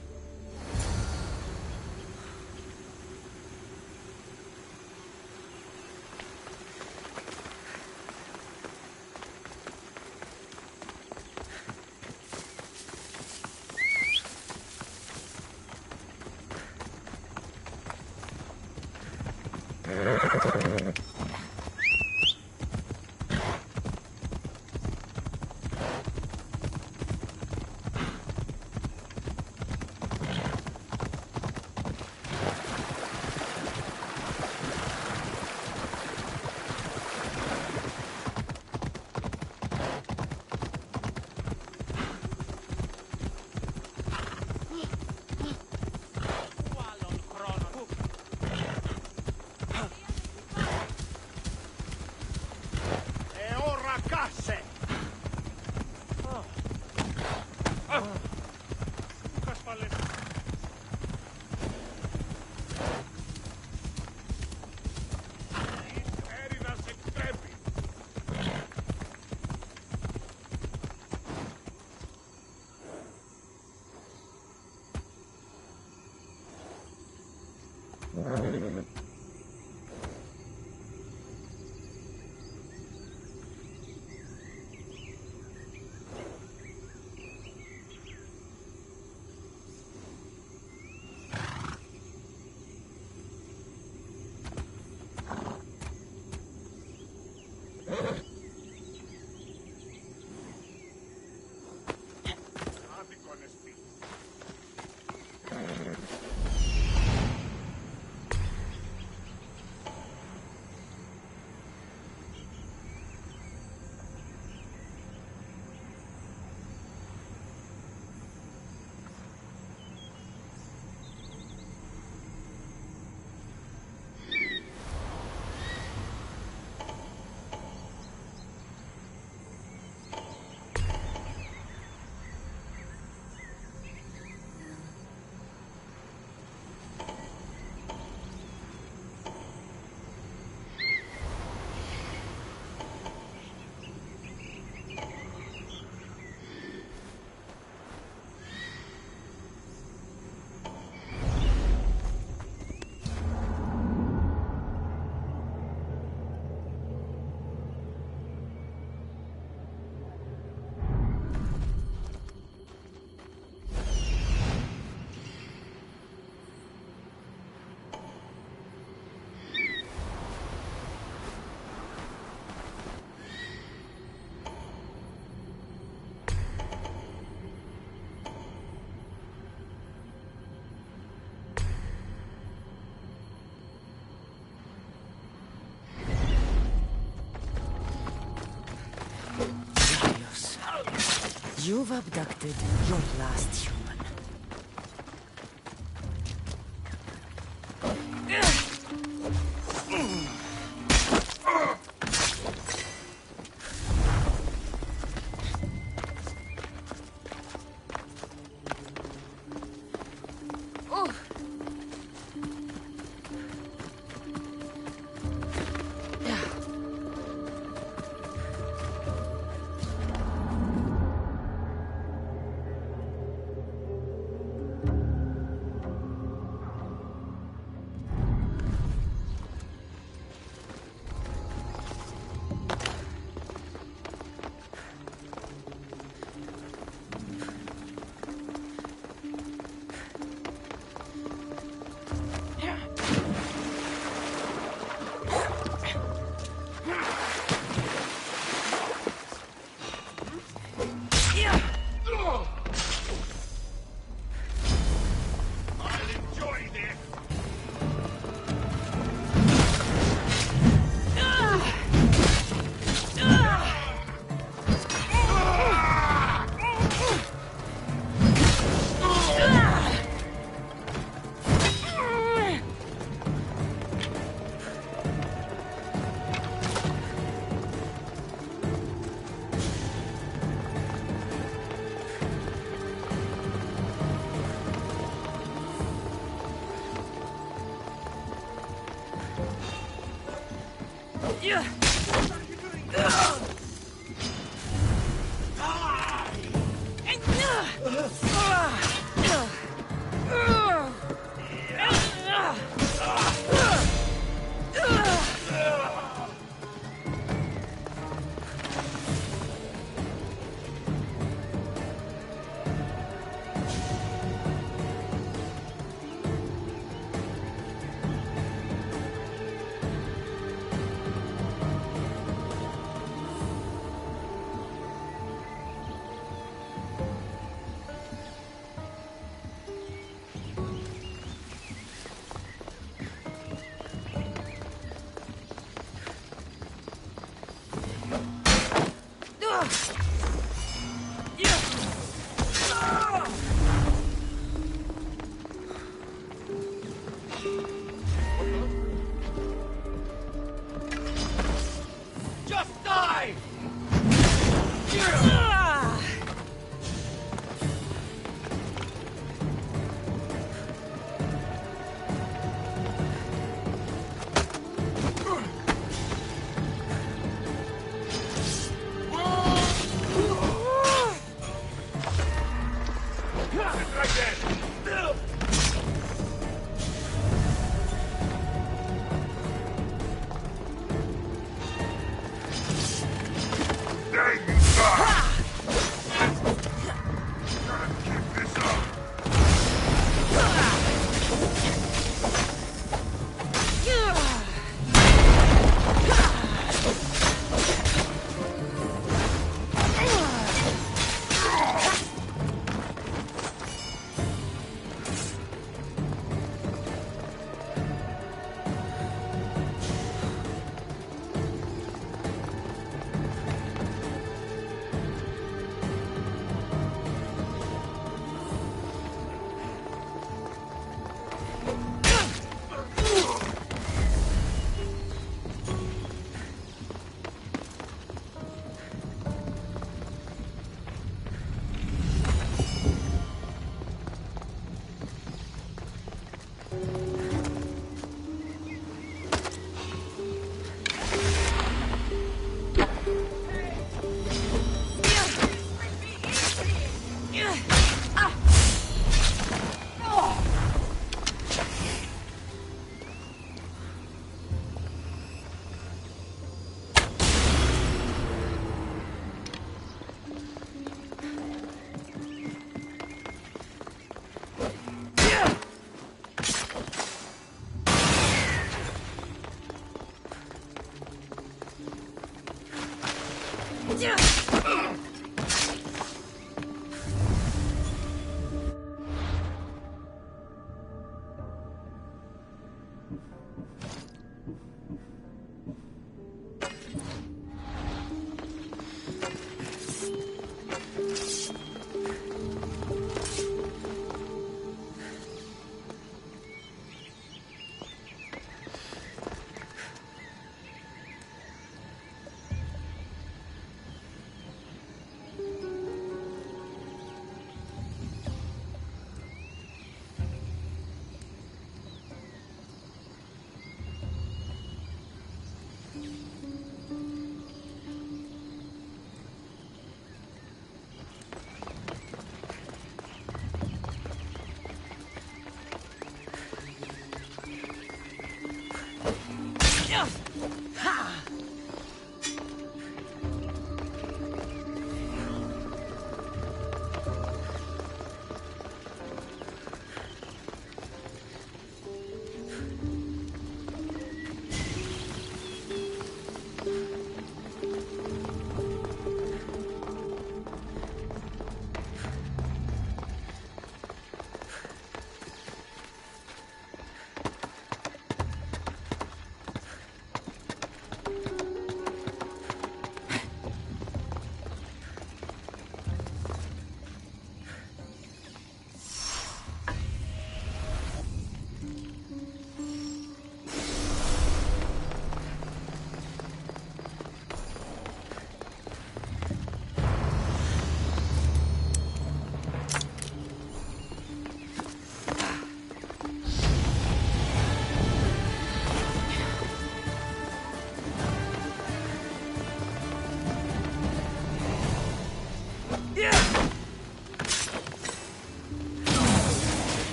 You've abducted your last human.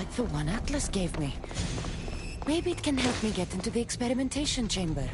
like the one Atlas gave me. Maybe it can help me get into the experimentation chamber.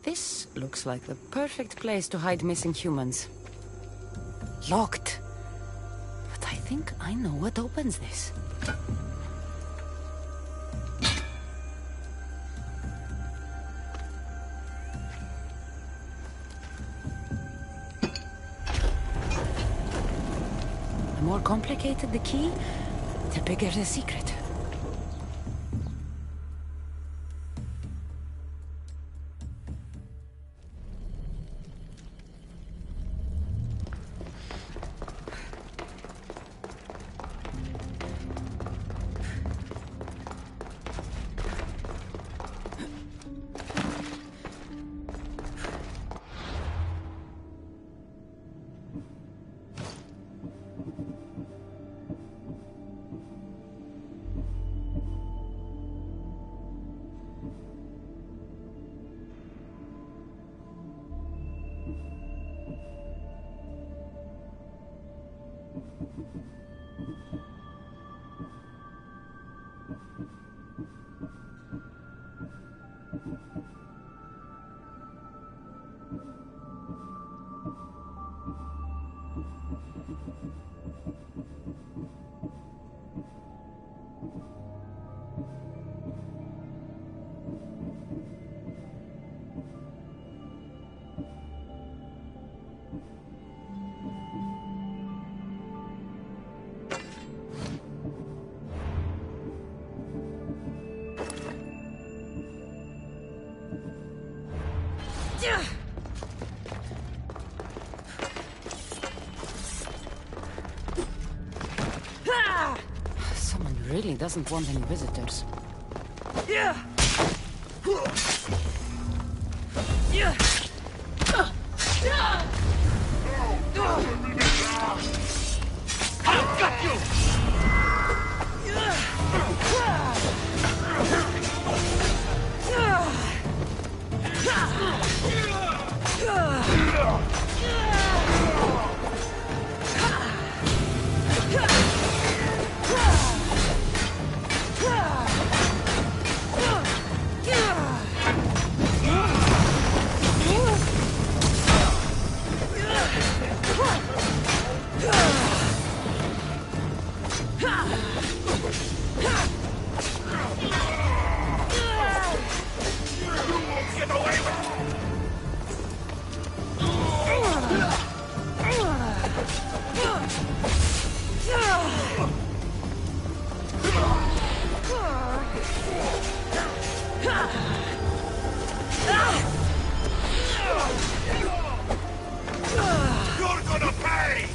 This looks like the perfect place to hide missing humans. Locked. But I think I know what opens this. The more complicated the key, the bigger the secret. Someone really doesn't want any visitors. I've got you! You're gonna pay!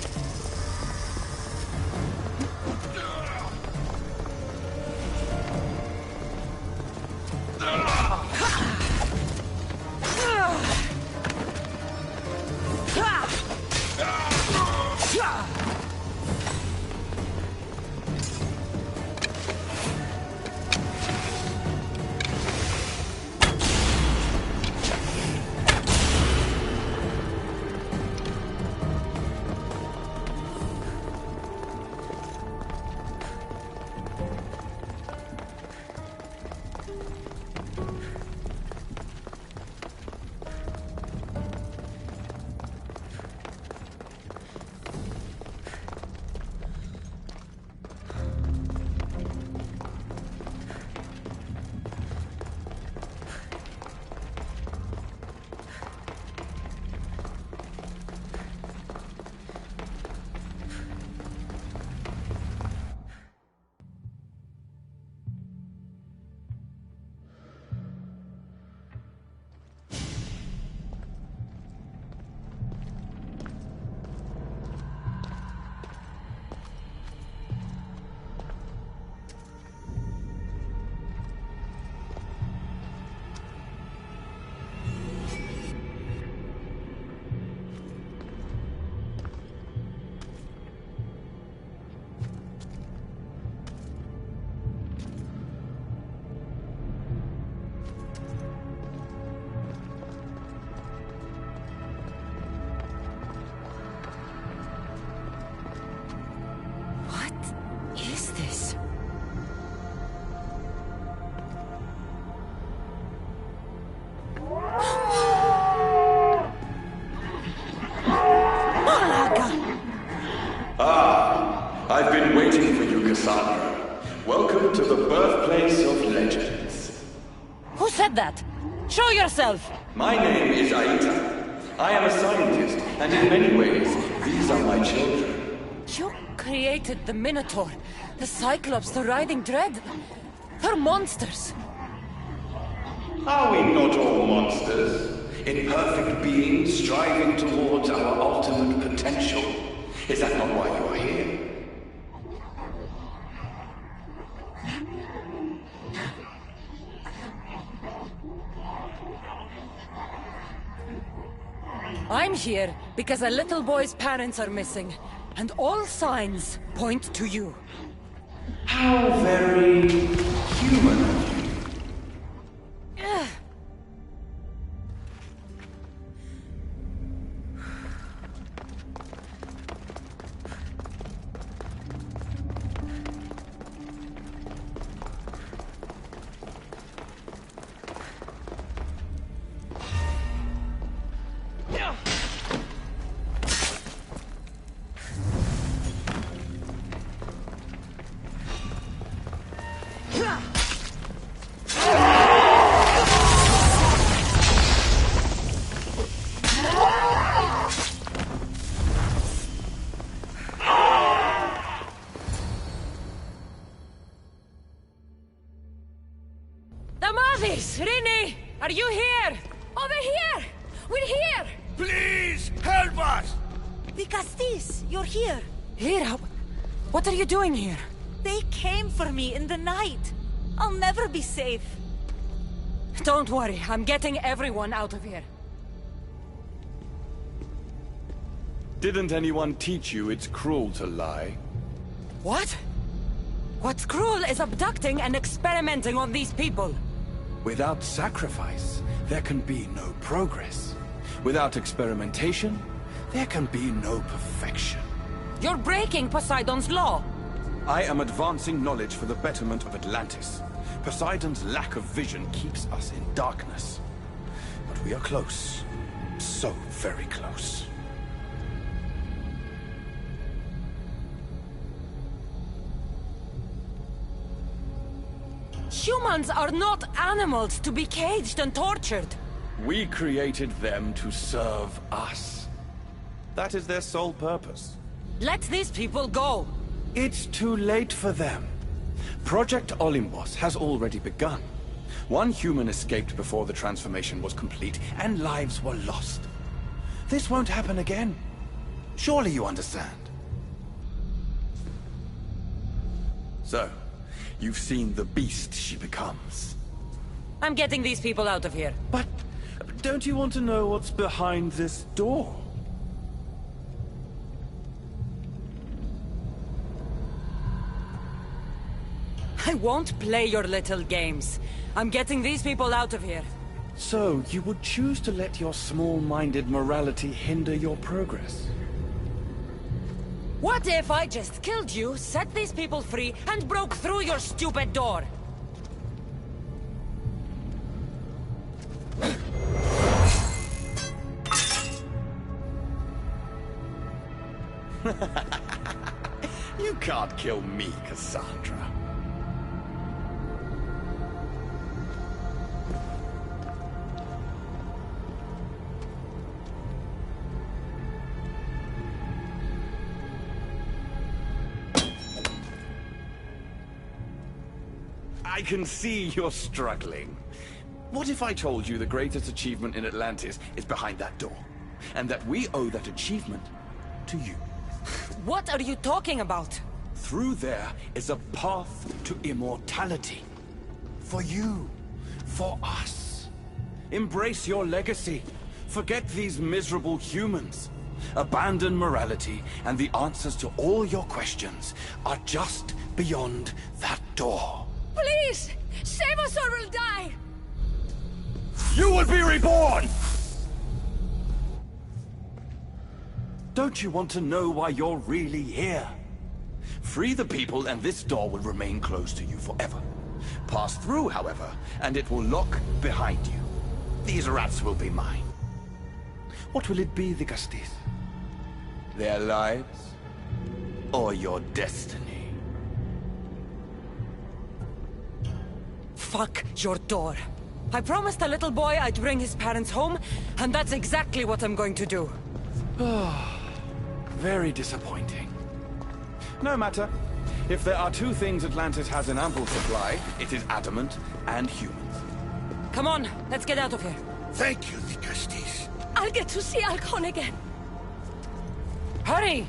I've been waiting for you, Cassandra. Welcome to the birthplace of legends. Who said that? Show yourself! My name is Aita. I am a scientist, and in many ways, these are my children. You created the Minotaur, the Cyclops, the Riding Dread. They're monsters. Are we not all monsters? Imperfect beings striving towards our ultimate potential. Is that not why you are here? I'm here because a little boy's parents are missing, and all signs point to you. How very human of you. Rini! Are you here? Over here! We're here! Please, help us! The Castis, you're here. Lyra, what are you doing here? They came for me in the night. I'll never be safe. Don't worry, I'm getting everyone out of here. Didn't anyone teach you it's cruel to lie? What? What's cruel is abducting and experimenting on these people. Without sacrifice, there can be no progress. Without experimentation, there can be no perfection. You're breaking Poseidon's law. I am advancing knowledge for the betterment of Atlantis. Poseidon's lack of vision keeps us in darkness. But we are close. So very close. Humans are not animals to be caged and tortured. We created them to serve us. That is their sole purpose. Let these people go. It's too late for them. Project Olympus has already begun. One human escaped before the transformation was complete, and lives were lost. This won't happen again. Surely you understand. So, you've seen the beast she becomes. I'm getting these people out of here. But don't you want to know what's behind this door? I won't play your little games. I'm getting these people out of here. So, you would choose to let your small-minded morality hinder your progress? What if I just killed you, set these people free, and broke through your stupid door? You can't kill me, Cassandra. I can see you're struggling. What if I told you the greatest achievement in Atlantis is behind that door? And that we owe that achievement to you? What are you talking about? Through there is a path to immortality. For you. For us. Embrace your legacy. Forget these miserable humans. Abandon morality, and the answers to all your questions are just beyond that door. Please! Save us or we'll die! You will be reborn! Don't you want to know why you're really here? Free the people and this door will remain closed to you forever. Pass through, however, and it will lock behind you. These rats will be mine. What will it be, the Castis? Their lives? Or your destiny? Fuck your door. I promised the little boy I'd bring his parents home, and that's exactly what I'm going to do. Very disappointing. No matter. If there are two things Atlantis has in ample supply, it is adamant and humans. Come on, let's get out of here. Thank you, the Castis. I'll get to see Alcon again. Hurry!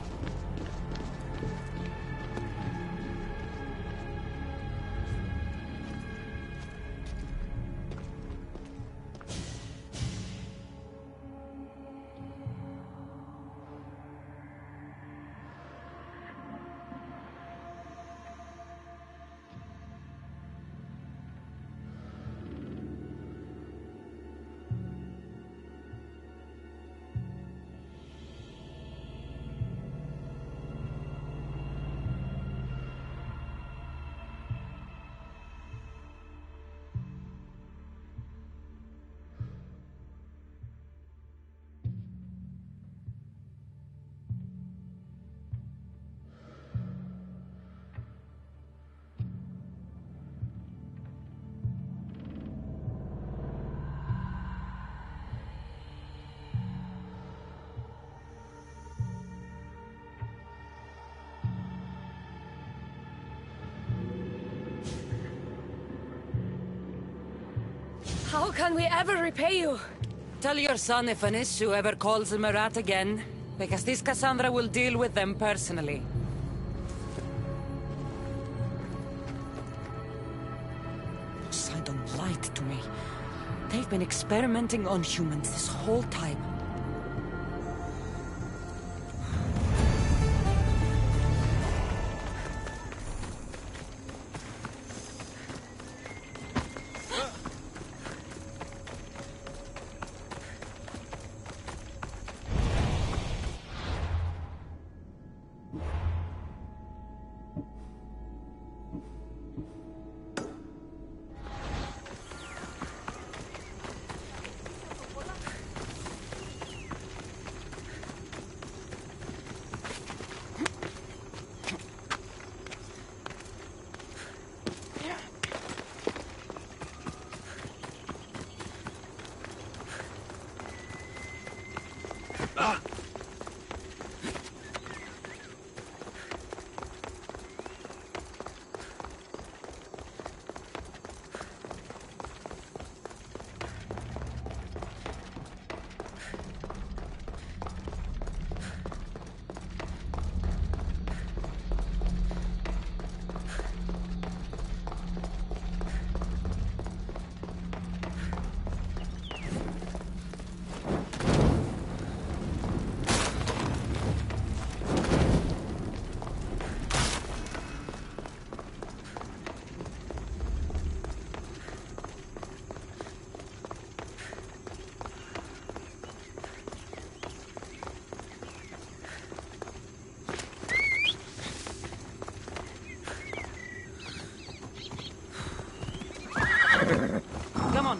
How can we ever repay you? Tell your son if an issue ever calls him a rat again, because this Cassandra will deal with them personally. Poseidon lied to me. They've been experimenting on humans this whole time. Come on.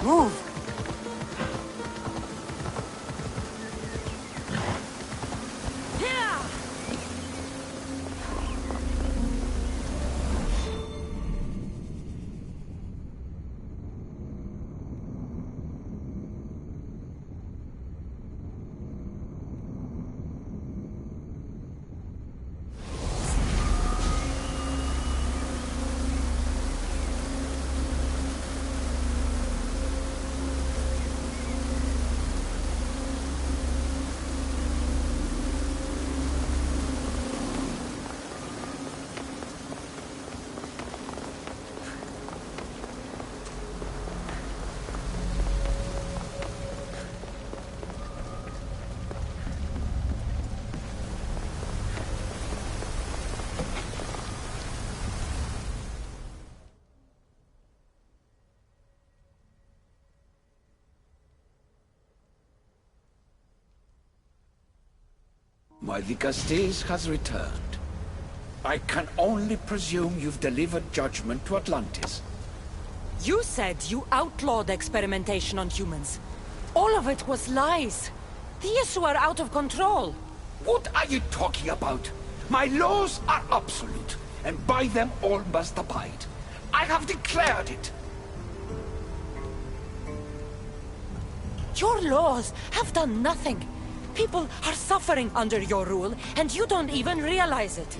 Move! My Hekatonchires has returned. I can only presume you've delivered judgment to Atlantis. You said you outlawed experimentation on humans. All of it was lies. The issue are out of control. What are you talking about? My laws are absolute, and by them all must abide. I have declared it. Your laws have done nothing. People are suffering under your rule, and you don't even realize it.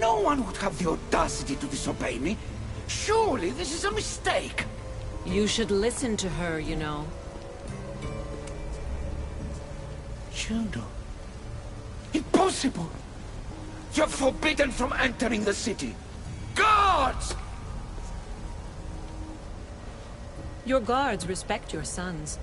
No one would have the audacity to disobey me. Surely this is a mistake. You should listen to her, you know. Juno. Impossible! You're forbidden from entering the city. Guards! Your guards respect your sons.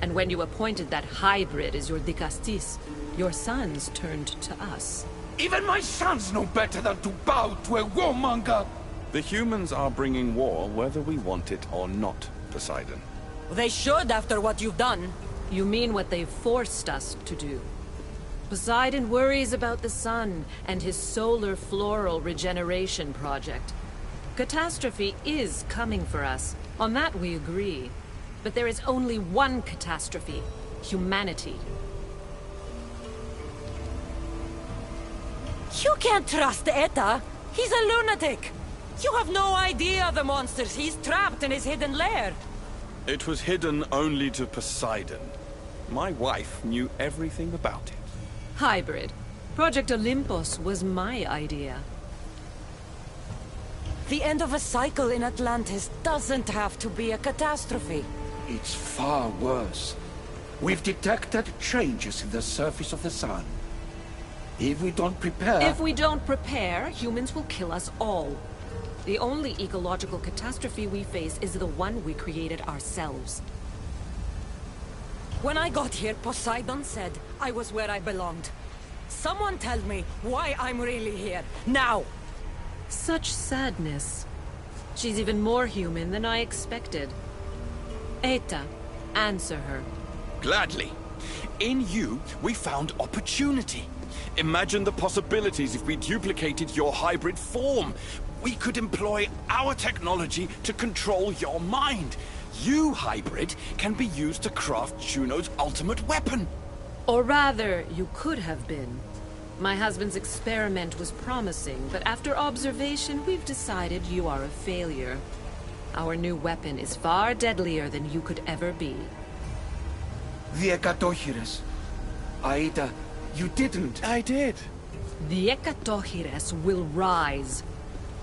And when you appointed that hybrid as your dicastis, your sons turned to us. Even my sons know better than to bow to a warmonger! The humans are bringing war whether we want it or not, Poseidon. They should after what you've done. You mean what they've forced us to do. Poseidon worries about the sun and his solar floral regeneration project. Catastrophe is coming for us. On that we agree. But there is only one catastrophe. Humanity. You can't trust Eta. He's a lunatic. You have no idea of the monsters he's trapped in his hidden lair. It was hidden only to Poseidon. My wife knew everything about it. Hybrid. Project Olympus was my idea. The end of a cycle in Atlantis doesn't have to be a catastrophe. It's far worse. We've detected changes in the surface of the sun. If we don't prepare... If we don't prepare, humans will kill us all. The only ecological catastrophe we face is the one we created ourselves. When I got here, Poseidon said I was where I belonged. Someone tell me why I'm really here, now! Such sadness. She's even more human than I expected. Eta, answer her. Gladly. In you, we found opportunity. Imagine the possibilities if we duplicated your hybrid form. We could employ our technology to control your mind. You, hybrid, can be used to craft Juno's ultimate weapon. Or rather, you could have been. My husband's experiment was promising, but after observation, we've decided you are a failure. Our new weapon is far deadlier than you could ever be. The Hekatonchires. Aida, you didn't. I did. The Hekatonchires will rise.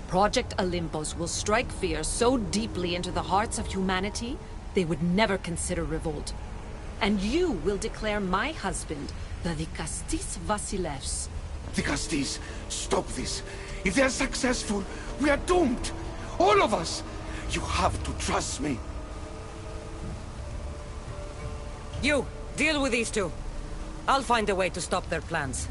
Project Olympus will strike fear so deeply into the hearts of humanity, they would never consider revolt. And you will declare my husband the Dicastis Vasilevs. Dicastis, stop this. If they're successful, we are doomed. All of us. You have to trust me. You, deal with these two. I'll find a way to stop their plans.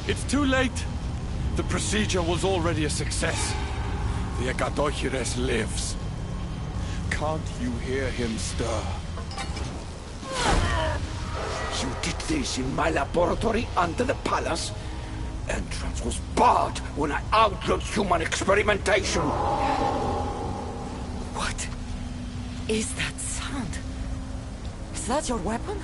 It's too late. The procedure was already a success. The Hekatonchires lives. Can't you hear him stir? You did this in my laboratory under the palace. Entrance was barred when I outlawed human experimentation. What is that sound? Is that your weapon?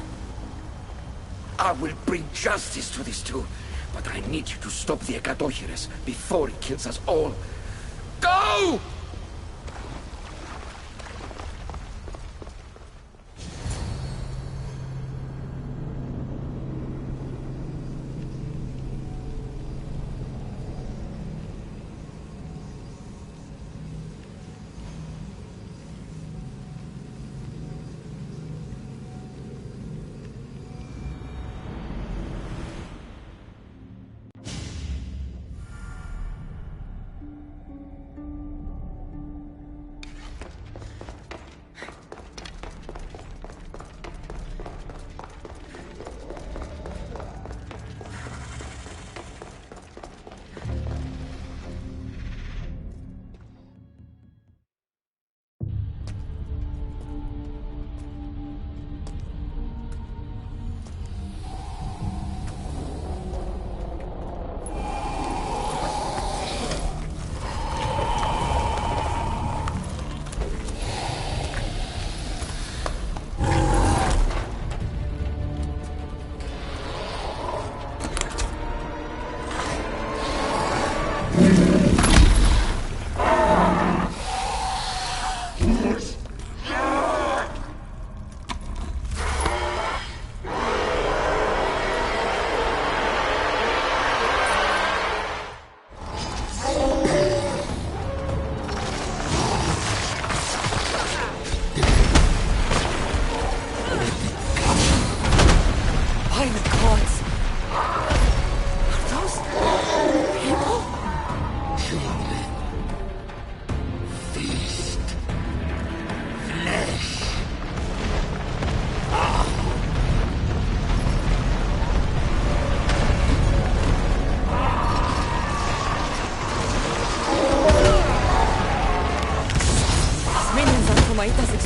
I will bring justice to these two, but I need you to stop the Hekatonchires before it kills us all. Go!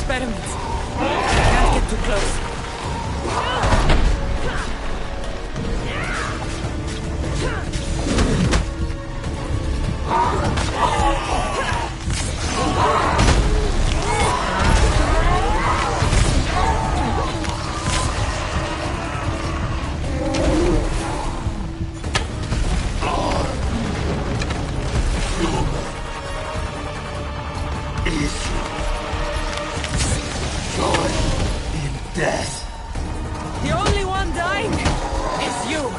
experiments. Can't get too close. The only one dying is you.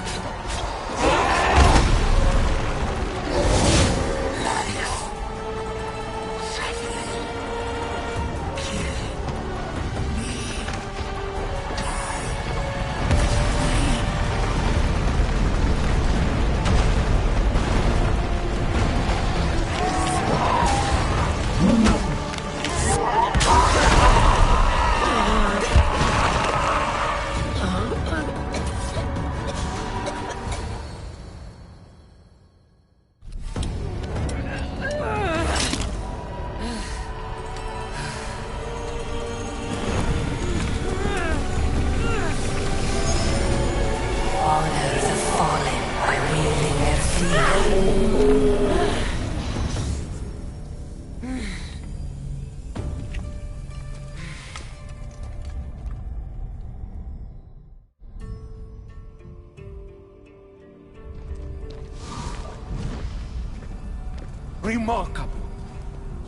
Remarkable.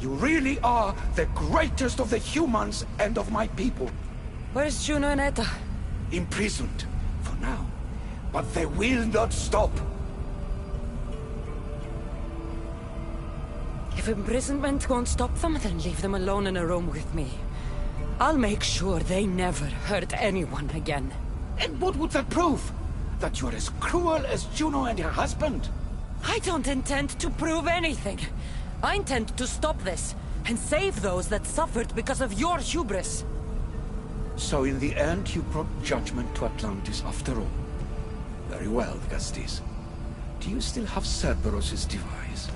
You really are the greatest of the humans and of my people. Where's Juno and Etta? Imprisoned, for now. But they will not stop. If imprisonment won't stop them, then leave them alone in a room with me. I'll make sure they never hurt anyone again. And what would that prove? That you're as cruel as Juno and her husband? I don't intend to prove anything. I intend to stop this, and save those that suffered because of your hubris. So in the end, you brought judgment to Atlantis after all. Very well, Gastis. Do you still have Cerberus' device?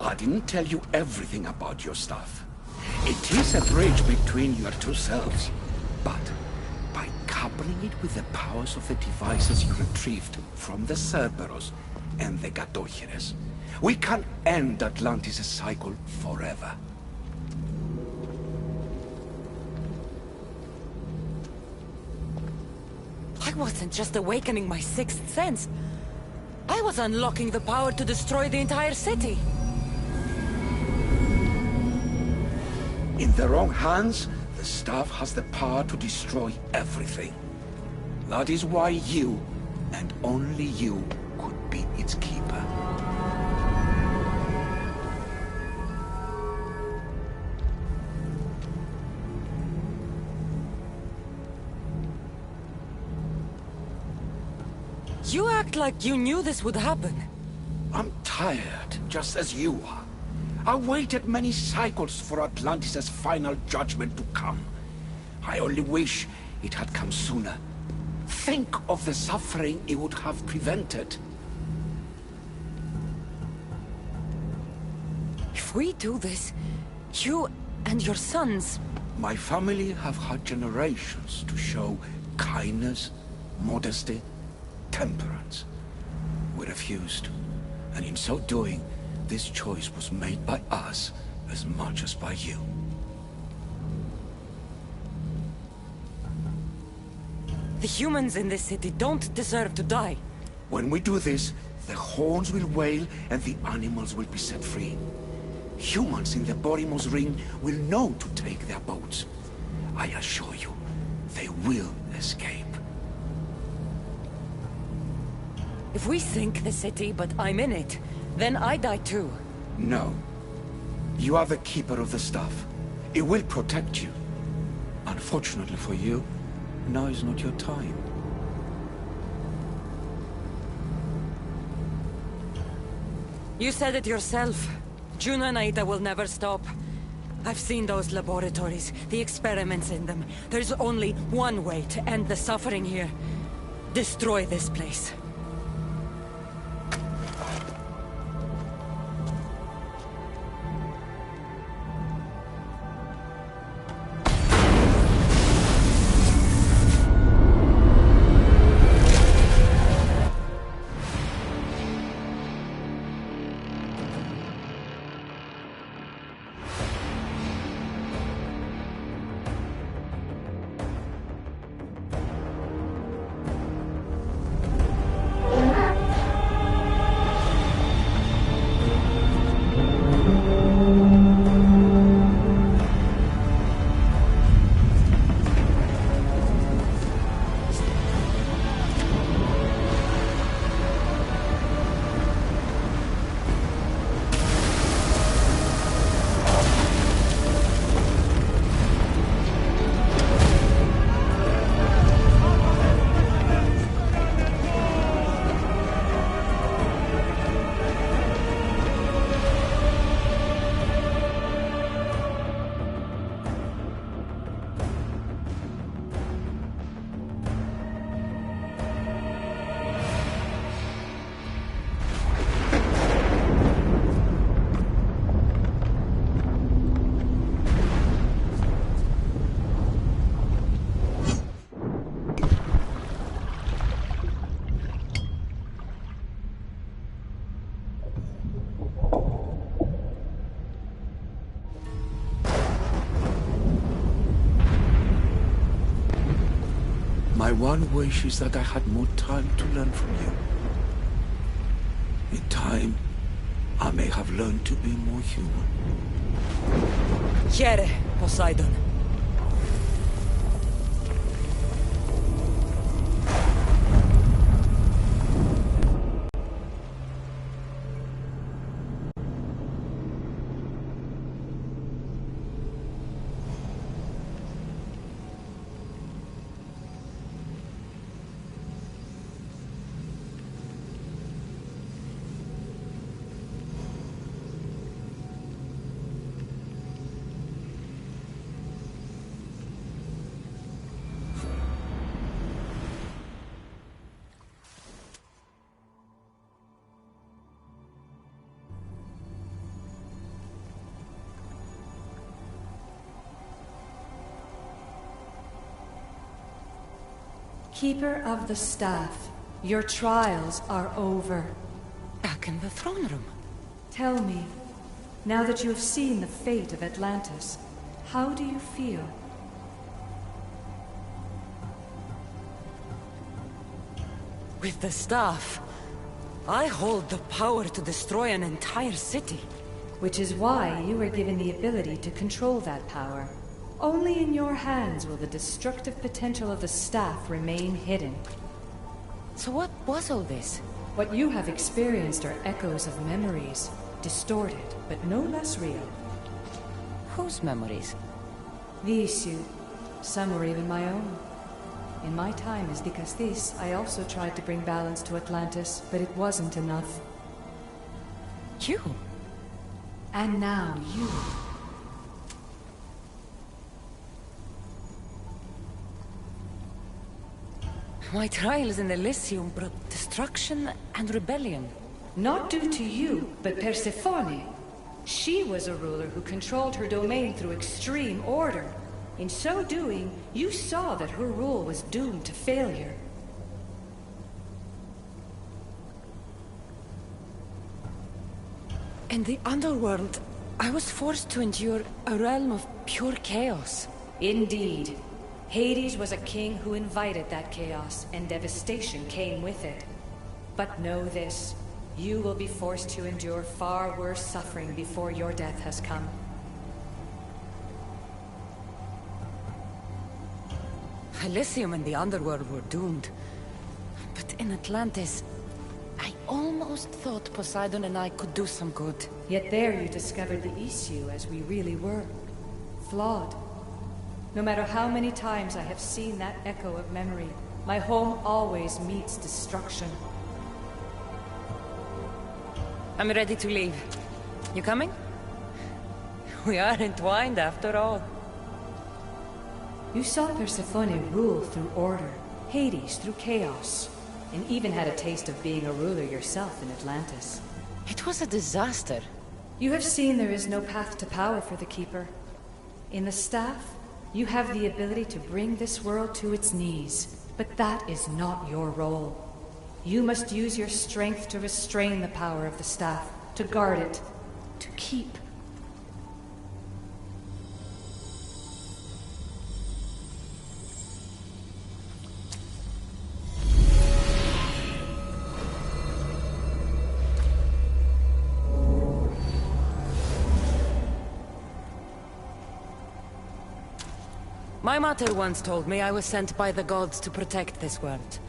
I didn't tell you everything about your stuff. It is a bridge between your two selves. But by coupling it with the powers of the devices you retrieved from the Cerberus and the Hekatonchires, we can end Atlantis' cycle forever. I wasn't just awakening my sixth sense. I was unlocking the power to destroy the entire city. In the wrong hands, the staff has the power to destroy everything. That is why you, and only you, could be its keeper. You act like you knew this would happen. I'm tired, just as you are. I waited many cycles for Atlantis' final judgment to come. I only wish it had come sooner. Think of the suffering it would have prevented. If we do this, you and your sons... My family have had generations to show kindness, modesty, temperance. We refused, and in so doing, this choice was made by us as much as by you. The humans in this city don't deserve to die. When we do this, the horns will wail and the animals will be set free. Humans in the Borimos Ring will know to take their boats. I assure you, they will escape. If we sink the city, but I'm in it, then I die too. No. You are the keeper of the staff. It will protect you. Unfortunately for you, now is not your time. You said it yourself. Juno and Aida will never stop. I've seen those laboratories, the experiments in them. There's only one way to end the suffering here. Destroy this place. My one wish is that I had more time to learn from you. In time, I may have learned to be more human. Here, Poseidon. Keeper of the Staff, your trials are over. Back in the throne room. Tell me, now that you have seen the fate of Atlantis, how do you feel? With the staff, I hold the power to destroy an entire city. Which is why you were given the ability to control that power. Only in your hands will the destructive potential of the staff remain hidden. So what was all this? What you have experienced are echoes of memories, distorted, but no less real. Whose memories? Visu. Some were even my own. In my time as Dikastis, I also tried to bring balance to Atlantis, but it wasn't enough. You? And now you. My trials in Elysium brought destruction and rebellion. Not due to you, but Persephone. She was a ruler who controlled her domain through extreme order. In so doing, you saw that her rule was doomed to failure. In the underworld, I was forced to endure a realm of pure chaos. Indeed. Hades was a king who invited that chaos, and devastation came with it. But know this, you will be forced to endure far worse suffering before your death has come. Elysium and the underworld were doomed. But in Atlantis, I almost thought Poseidon and I could do some good. Yet there you discovered the issue as we really were. Flawed. No matter how many times I have seen that echo of memory, my home always meets destruction. I'm ready to leave. You coming? We are entwined after all. You saw Persephone rule through order, Hades through chaos, and even had a taste of being a ruler yourself in Atlantis. It was a disaster. You have seen there is no path to power for the Keeper. In the staff, you have the ability to bring this world to its knees, but that is not your role. You must use your strength to restrain the power of the staff, to guard it, to keep. My mother once told me I was sent by the gods to protect this world.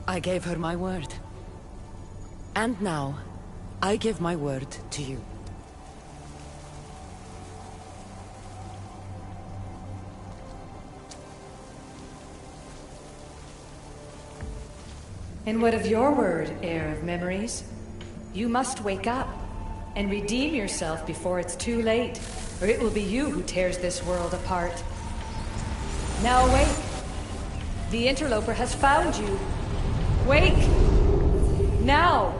I gave her my word. And now, I give my word to you. And what of your word, heir of memories? You must wake up and redeem yourself before it's too late, or it will be you who tears this world apart. Now awake! The interloper has found you! Wake! Now!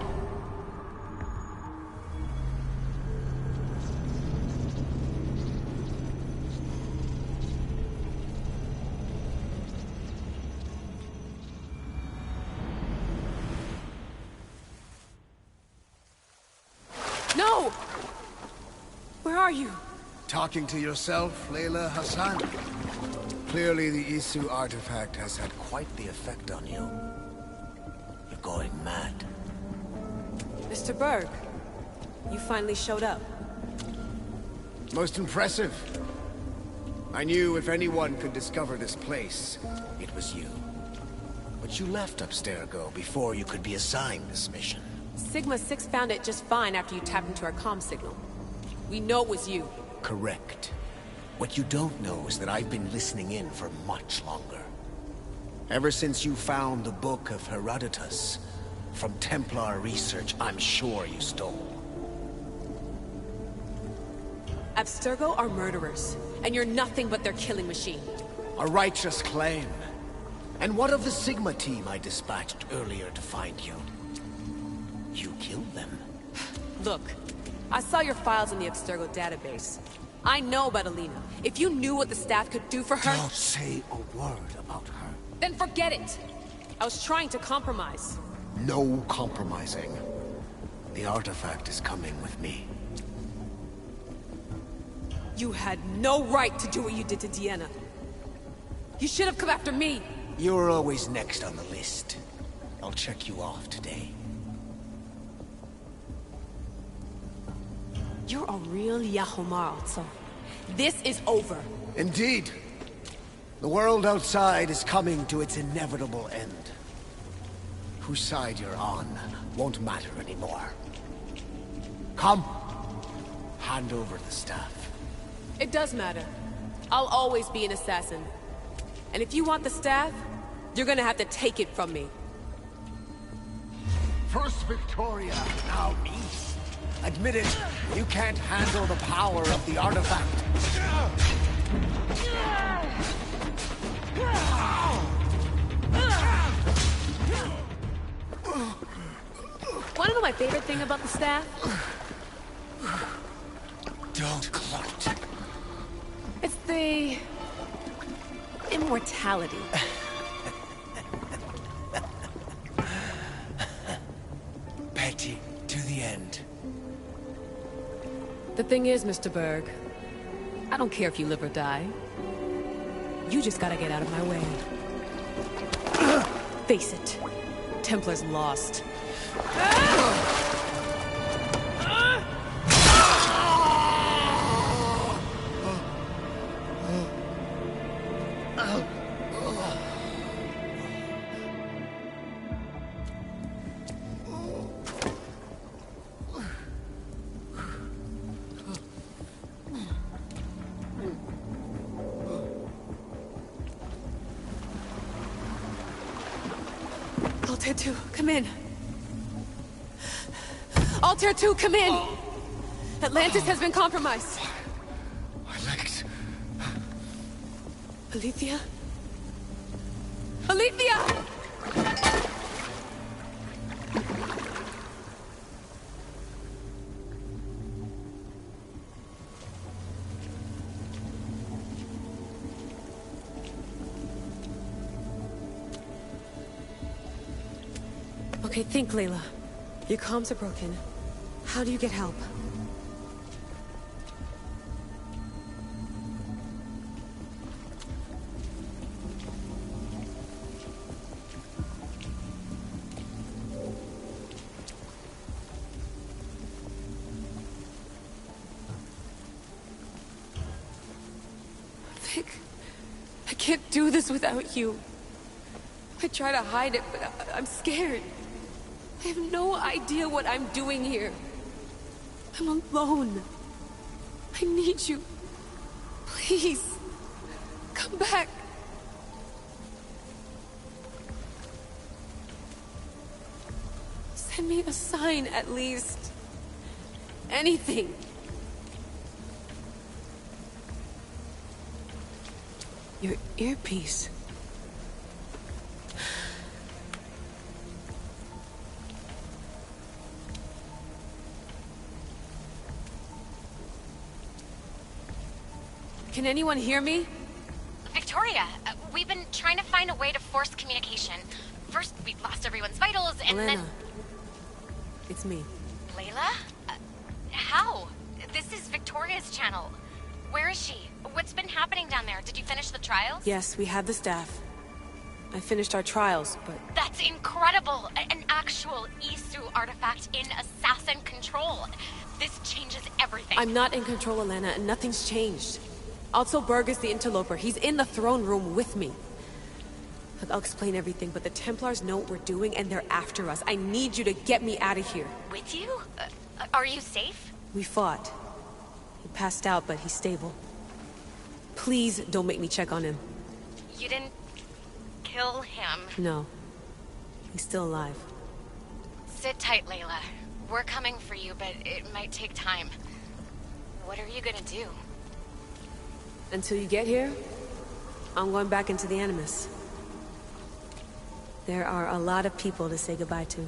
No! Where are you? Talking to yourself, Layla Hassan? Clearly the Isu artifact has had quite the effect on you. You're going mad. Mr. Berg, you finally showed up. Most impressive. I knew if anyone could discover this place, it was you. But you left Abstergo before you could be assigned this mission. Sigma 6 found it just fine after you tapped into our comm signal. We know it was you. Correct. What you don't know is that I've been listening in for much longer. Ever since you found the Book of Herodotus, from Templar research I'm sure you stole. Abstergo are murderers, and you're nothing but their killing machine. A righteous claim. And what of the Sigma team I dispatched earlier to find you? You killed them. Look, I saw your files in the Abstergo database. I know about Alina. If you knew what the staff could do for her... Don't say a word about her. Then forget it! I was trying to compromise. No compromising. The artifact is coming with me. You had no right to do what you did to Deanna. You should have come after me! You're always next on the list. I'll check you off today. You're a real Yahomar, also. This is over. Indeed. The world outside is coming to its inevitable end. Whose side you're on won't matter anymore. Come. Hand over the staff. It does matter. I'll always be an assassin. And if you want the staff, you're gonna have to take it from me. First Victoria, now me. Admit it, you can't handle the power of the artifact. Wanna know my favorite thing about the staff? Don't gloat. It's the... immortality. Petty to the end. The thing is, Mr. Berg, I don't care if you live or die. You just gotta get out of my way. Face it, Templar's lost. Altair 2, come in. Altair 2, come in! Atlantis has been compromised. My legs. Alethea? Alethea! Okay, think, Layla. Your comms are broken. How do you get help? Vic, I can't do this without you. I try to hide it, but I'm scared. I have no idea what I'm doing here. I'm alone. I need you. Please, come back. Send me a sign, at least. Anything. Your earpiece. Can anyone hear me? Victoria, we've been trying to find a way to force communication. First, we lost everyone's vitals, and Elena. then... It's me. Layla? How? This is Victoria's channel. Where is she? What's been happening down there? Did you finish the trials? Yes, we have the staff. I finished our trials, but... That's incredible! An actual Isu artifact in assassin control. This changes everything. I'm not in control, Elena, and nothing's changed. Also, Berg is the interloper. He's in the throne room with me. Look, I'll explain everything, but the Templars know what we're doing, and they're after us. I need you to get me out of here. With you? Are you safe? We fought. He passed out, but he's stable. Please don't make me check on him. You didn't... kill him? No. He's still alive. Sit tight, Layla. We're coming for you, but it might take time. What are you gonna do? Until you get here, I'm going back into the Animus. There are a lot of people to say goodbye to.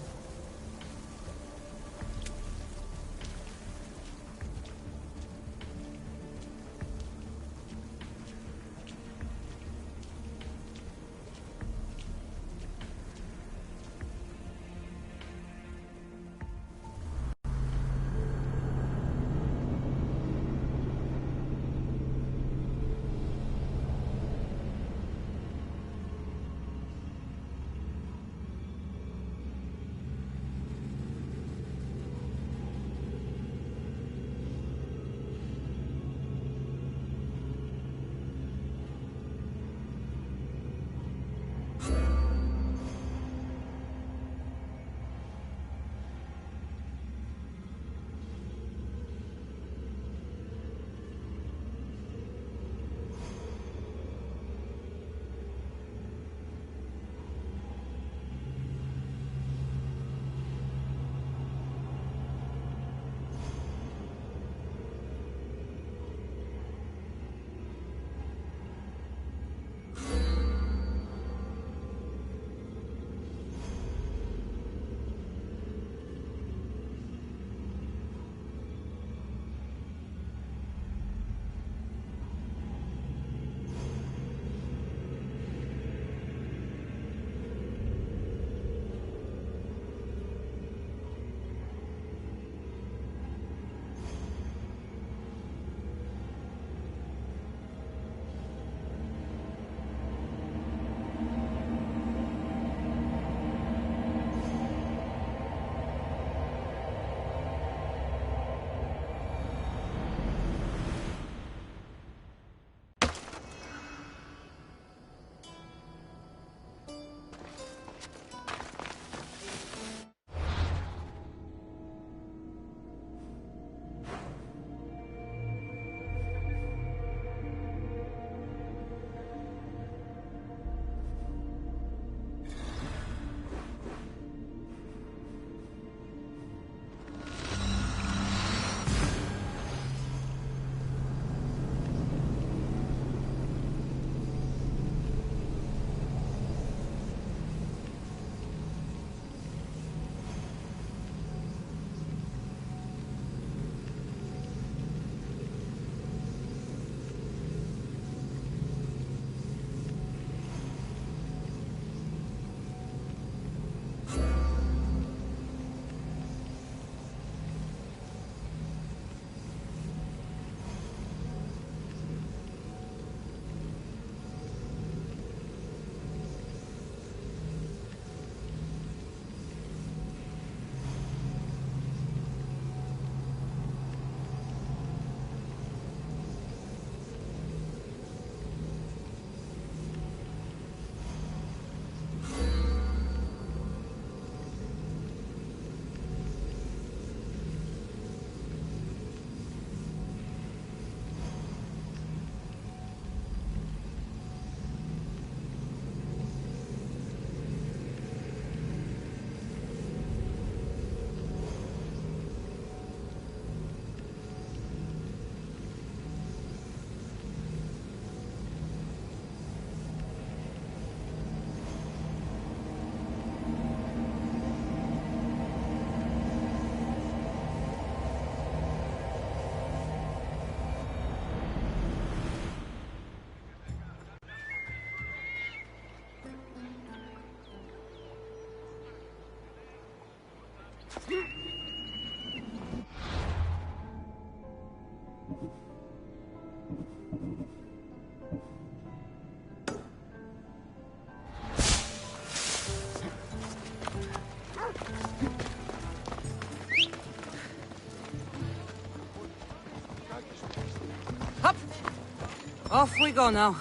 Off we go now.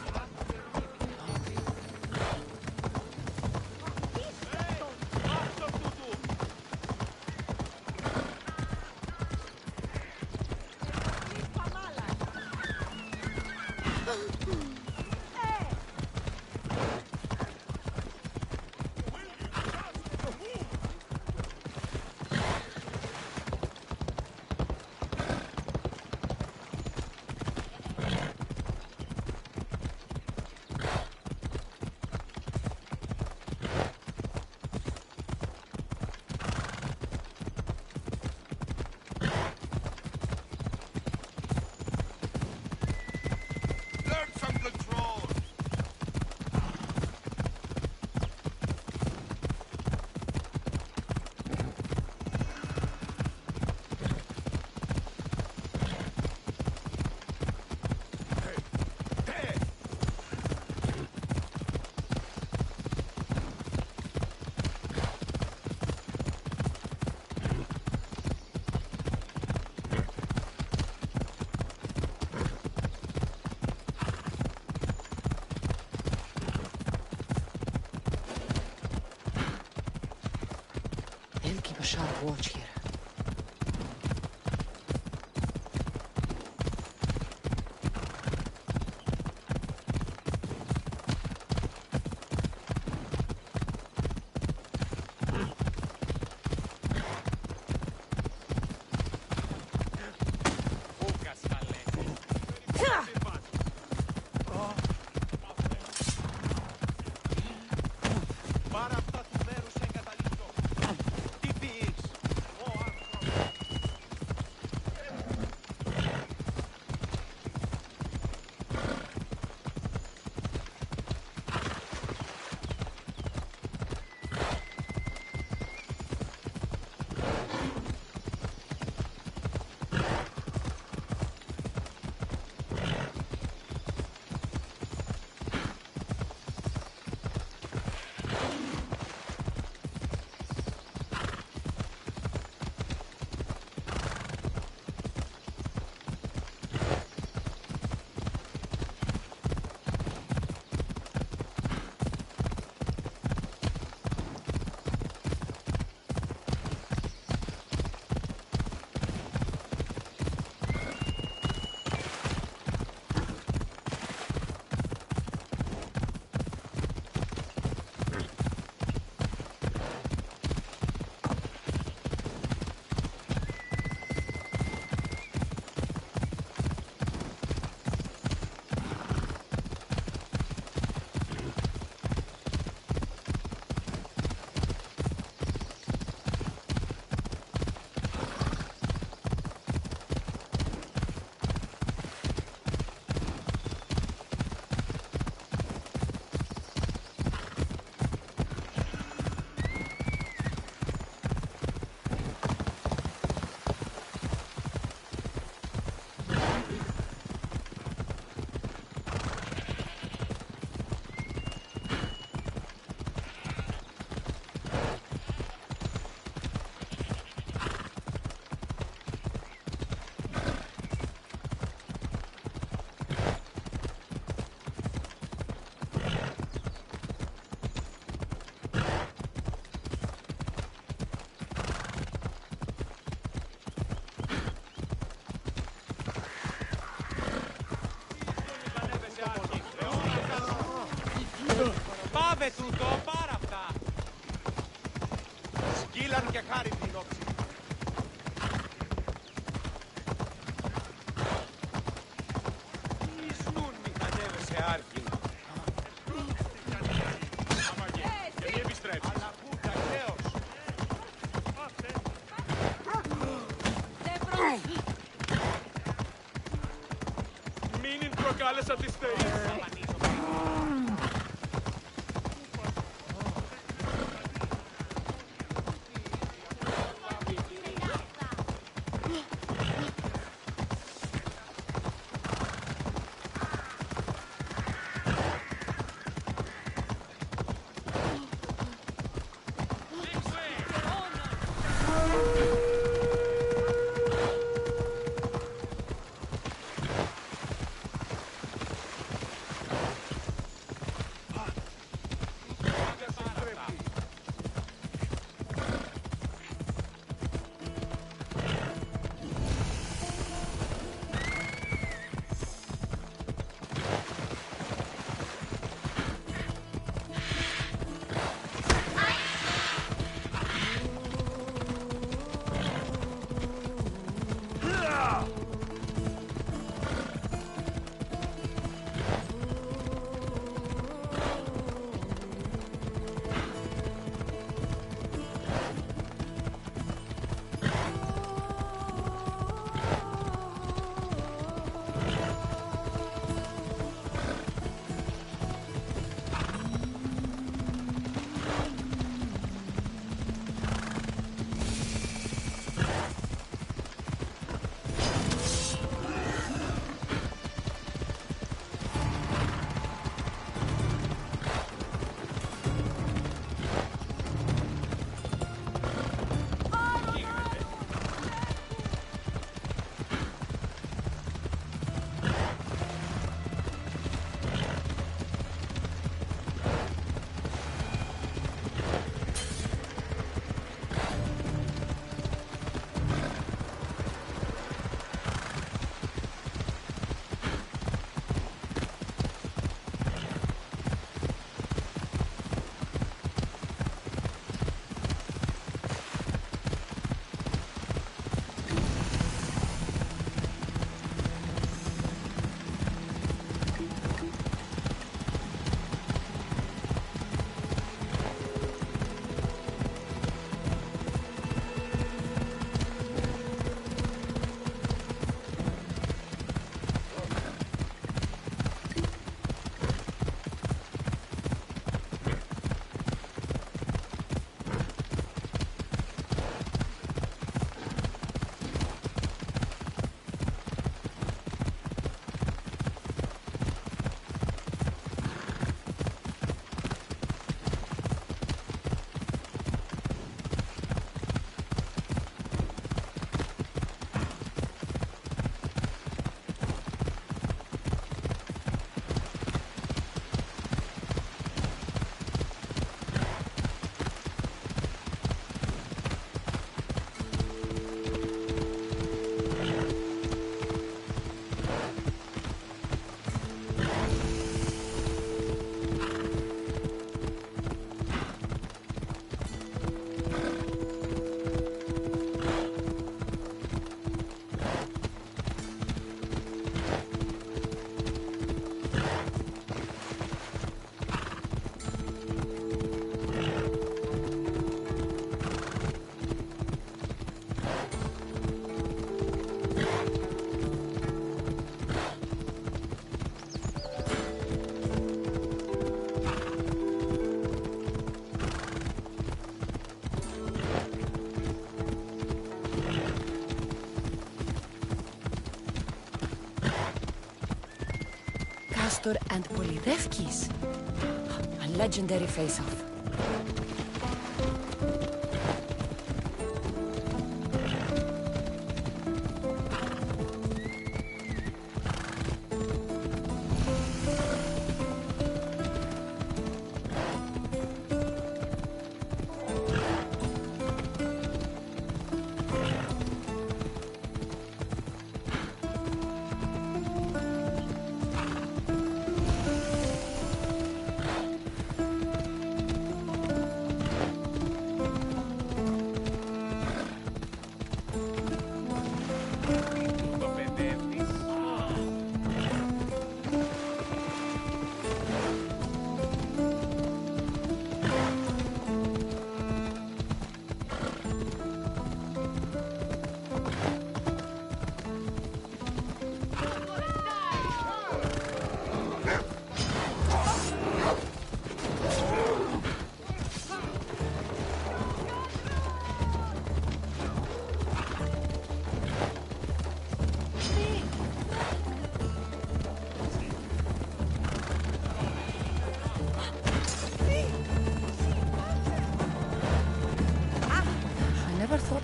They'll keep a sharp watch here. Πάμε τούτο, πάρα αυτά! Σκύλαν και χάρη την όψη. Ισνούν μη κατέβεσαι άρχη. Και μη επιστρέψεις. Αλλά πού ταχαίως. Μην προκάλεσα τις θείες. Castor and Polydevkis. A legendary face-off.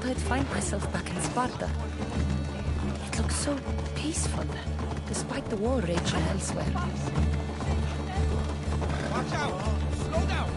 I'd find myself back in Sparta. It looks so peaceful, despite the war raging elsewhere. Watch out! Slow down!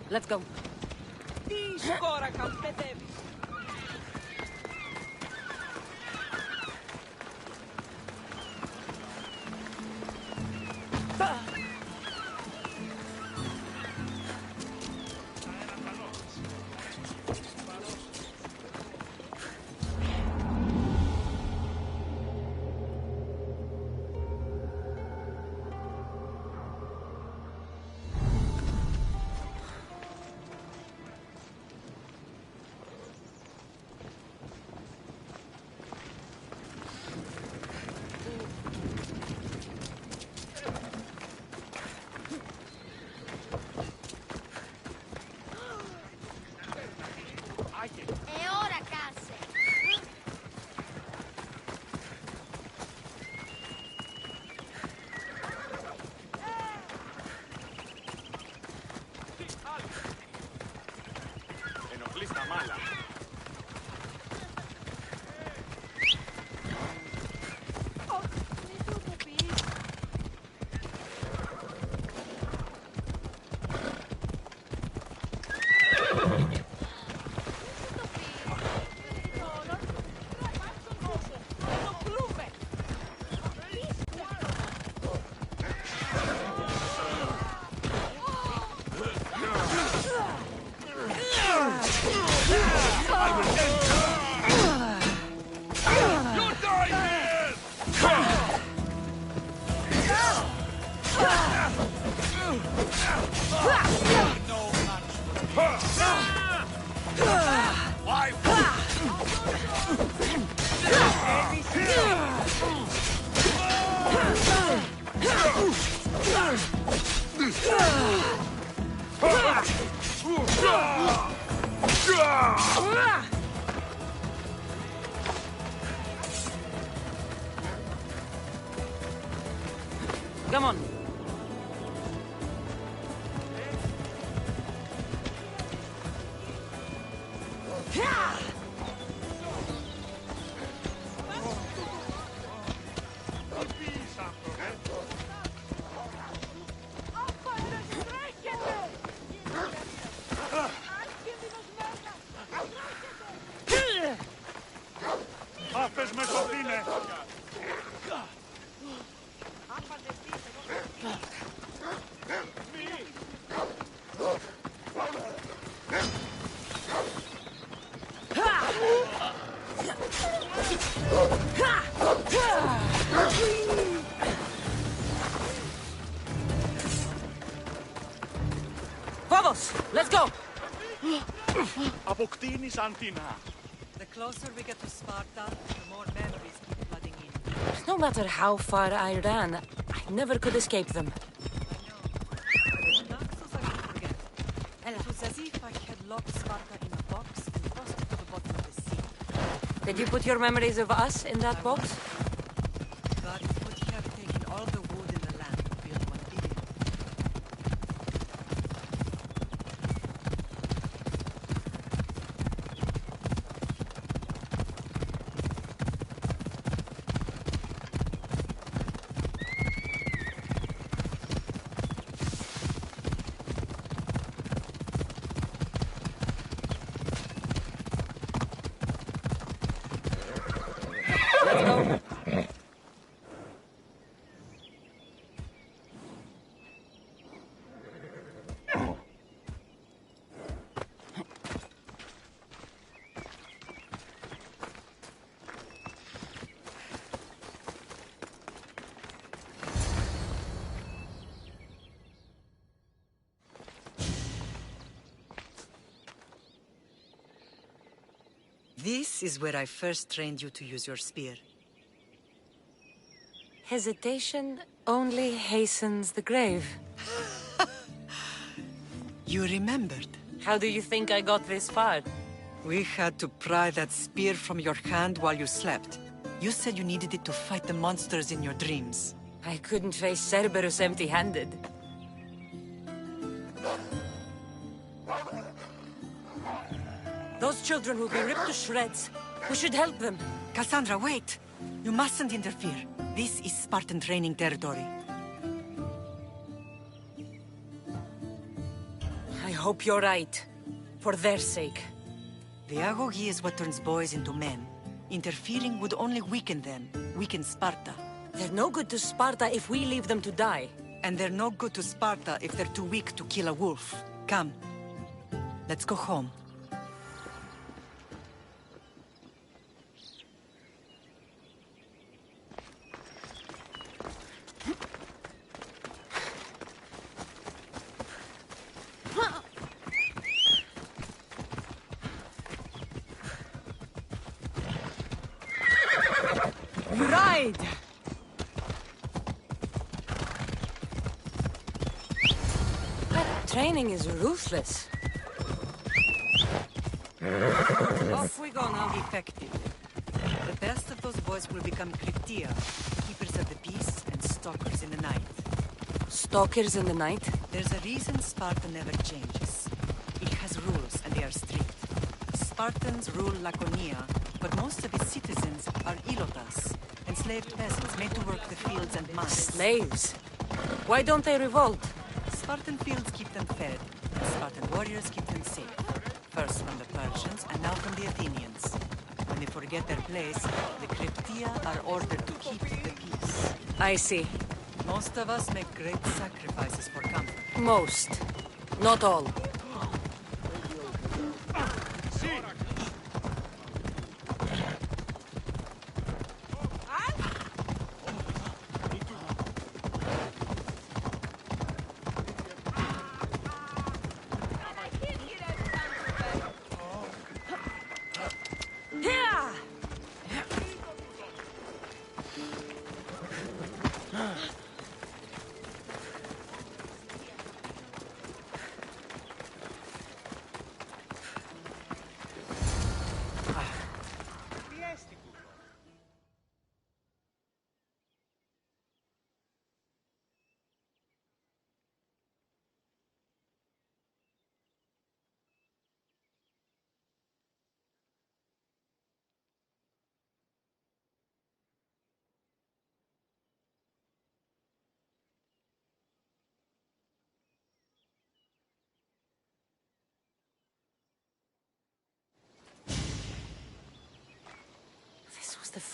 Let's go. Τι σκόρα καμπετεύεις! Come on. Άφες με σωθήνε! Vamos! Let's go! Αποκτήνεις Αντίνα. The closer we get to Sparta, the more memories keep flooding in. No matter how far I ran, I never could escape them. It was as if I had locked Sparta in a box and tossed it to the bottom of the sea. Did you put your memories of us in that box? God would have taken all the wood in the land to build one big. This is where I first trained you to use your spear. Hesitation only hastens the grave. You remembered. How do you think I got this far? We had to pry that spear from your hand while you slept. You said you needed it to fight the monsters in your dreams. I couldn't face Cerberus empty-handed. Those children will be ripped to shreds. We should help them. Cassandra, wait! You mustn't interfere. This is Spartan training territory. I hope you're right. For their sake. The agogi is what turns boys into men. Interfering would only weaken them, weaken Sparta. They're no good to Sparta if we leave them to die. And they're no good to Sparta if they're too weak to kill a wolf. Come. Let's go home. Ride! That training is ruthless. Off we go now. Effective. The best of those boys will become Cryptia, keepers of the peace and stalkers in the night. Stalkers in the night? There's a reason Sparta never changes. It has rules and they are strict. Spartans rule Laconia, but most of its citizens are ilotas, enslaved peasants made to work the fields and mines. Slaves? Why don't they revolt? Spartan fields keep them fed, and Spartan warriors keep them safe. First from the Persians, and now from the Athenians. When they forget their place, the Cryptia are ordered to keep the peace. I see. Most of us make great sacrifices for comfort. Most. Not all.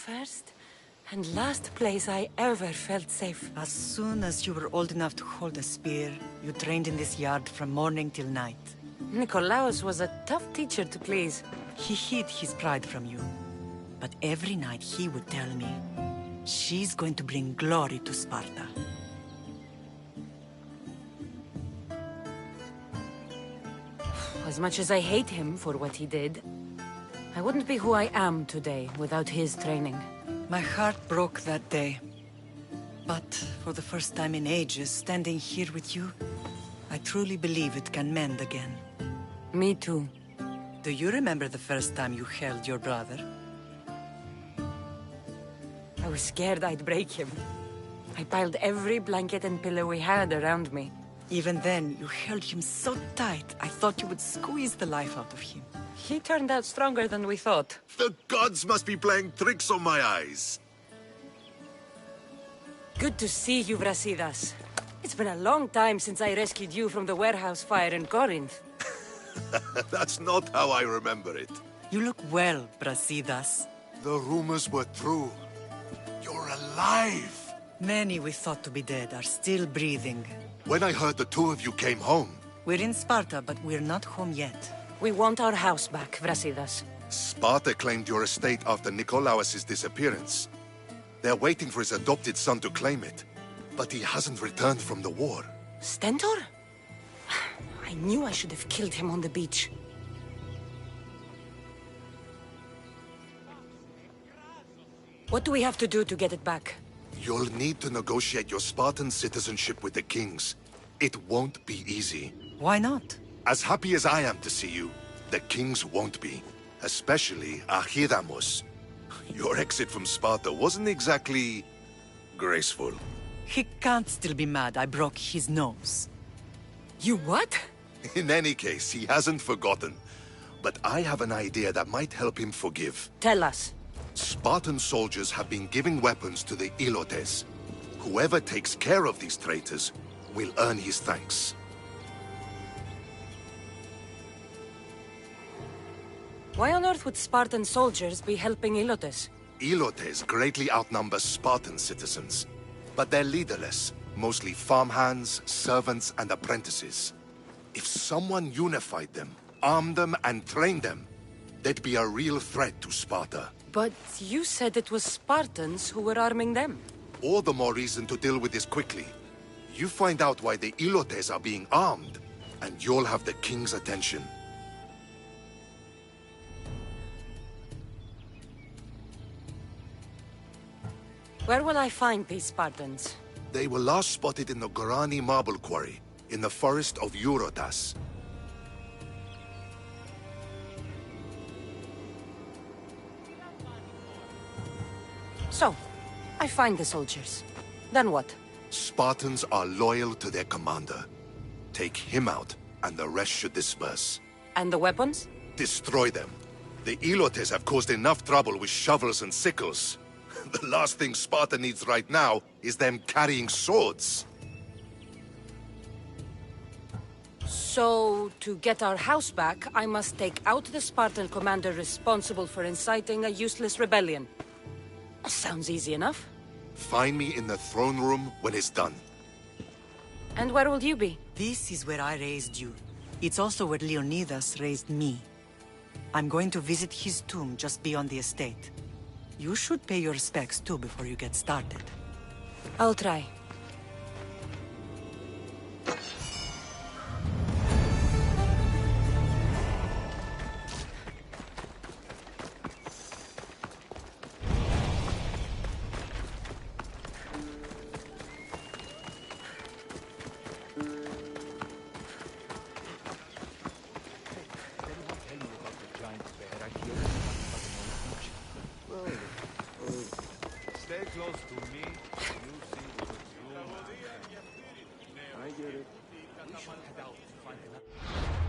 first and last place I ever felt safe. As soon as you were old enough to hold a spear, you trained in this yard from morning till night. Nikolaos was a tough teacher to please. He hid his pride from you. But every night he would tell me, she's going to bring glory to Sparta. As much as I hate him for what he did, I wouldn't be who I am today without his training. My heart broke that day. But for the first time in ages, standing here with you, I truly believe it can mend again. Me too. Do you remember the first time you held your brother? I was scared I'd break him. I piled every blanket and pillow we had around me. Even then, you held him so tight, I thought you would squeeze the life out of him. He turned out stronger than we thought. The gods must be playing tricks on my eyes. Good to see you, Brasidas. It's been a long time since I rescued you from the warehouse fire in Corinth. That's not how I remember it. You look well, Brasidas. The rumors were true. You're alive! Many we thought to be dead are still breathing. When I heard the two of you came home... We're in Sparta, but we're not home yet. We want our house back, Brasidas. Sparta claimed your estate after Nikolaos' disappearance. They're waiting for his adopted son to claim it. But he hasn't returned from the war. Stentor? I knew I should have killed him on the beach. What do we have to do to get it back? You'll need to negotiate your Spartan citizenship with the kings. It won't be easy. Why not? As happy as I am to see you, the kings won't be. Especially Archidamos. Your exit from Sparta wasn't exactly... graceful. He can't still be mad I broke his nose. You what? In any case, he hasn't forgotten. But I have an idea that might help him forgive. Tell us. Spartan soldiers have been giving weapons to the Ilotes. Whoever takes care of these traitors will earn his thanks. Why on earth would Spartan soldiers be helping Ilotes? Ilotes greatly outnumber Spartan citizens. But they're leaderless, mostly farmhands, servants, and apprentices. If someone unified them, armed them, and trained them, they'd be a real threat to Sparta. But you said it was Spartans who were arming them. All the more reason to deal with this quickly. You find out why the Ilotes are being armed, and you'll have the king's attention. Where will I find these Spartans? They were last spotted in the Gorani marble quarry, in the forest of Eurotas. So, I find the soldiers. Then what? Spartans are loyal to their commander. Take him out, and the rest should disperse. And the weapons? Destroy them. The Ilotes have caused enough trouble with shovels and sickles. The last thing Sparta needs right now is them carrying swords. So, to get our house back, I must take out the Spartan commander responsible for inciting a useless rebellion. Sounds easy enough. Find me in the throne room when it's done. And where will you be? This is where I raised you. It's also where Leonidas raised me. I'm going to visit his tomb just beyond the estate. You should pay your respects too before you get started. I'll try. Stay close to me. You see what you I get it. We should head out to find another.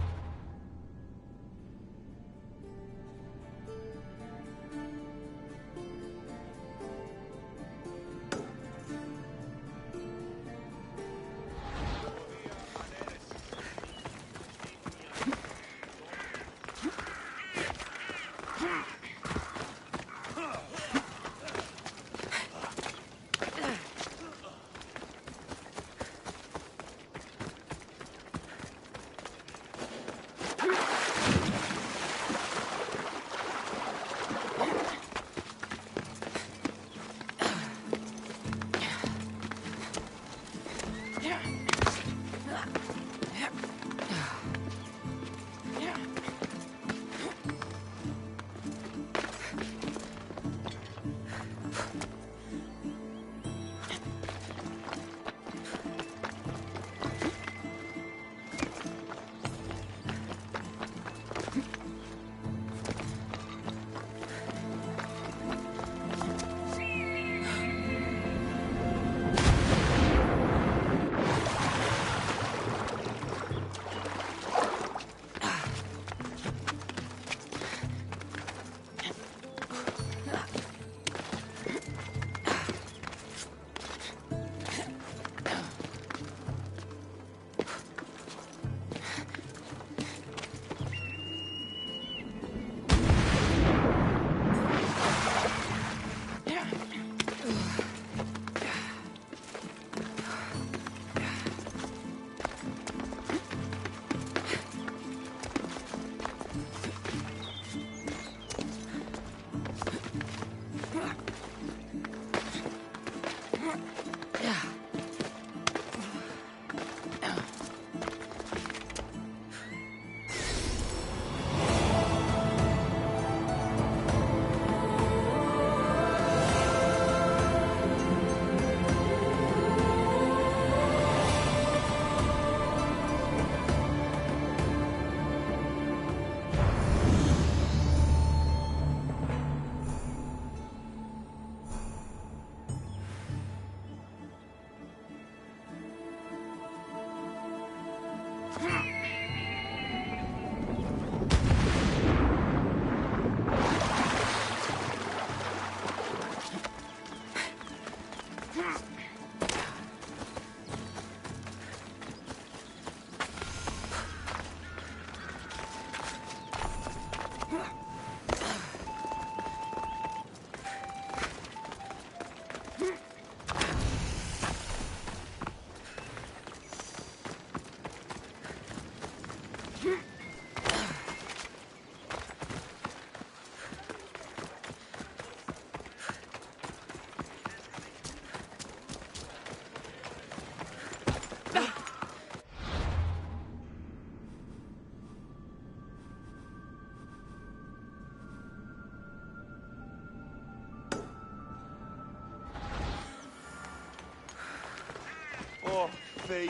Fei,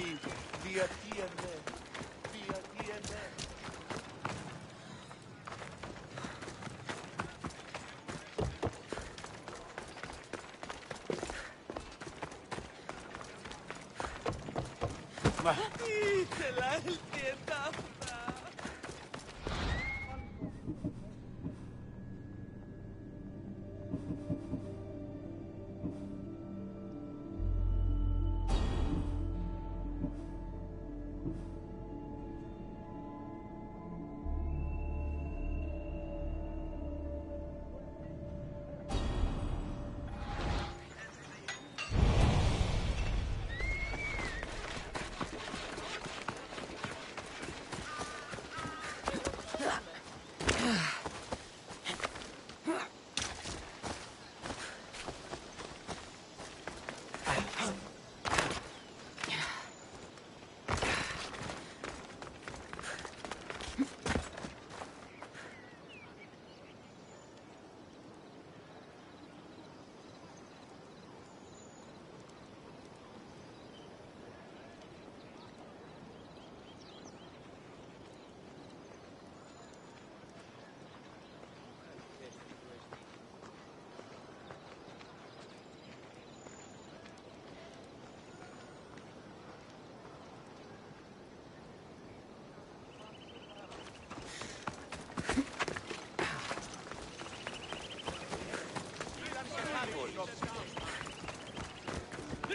via TNN, via TNN.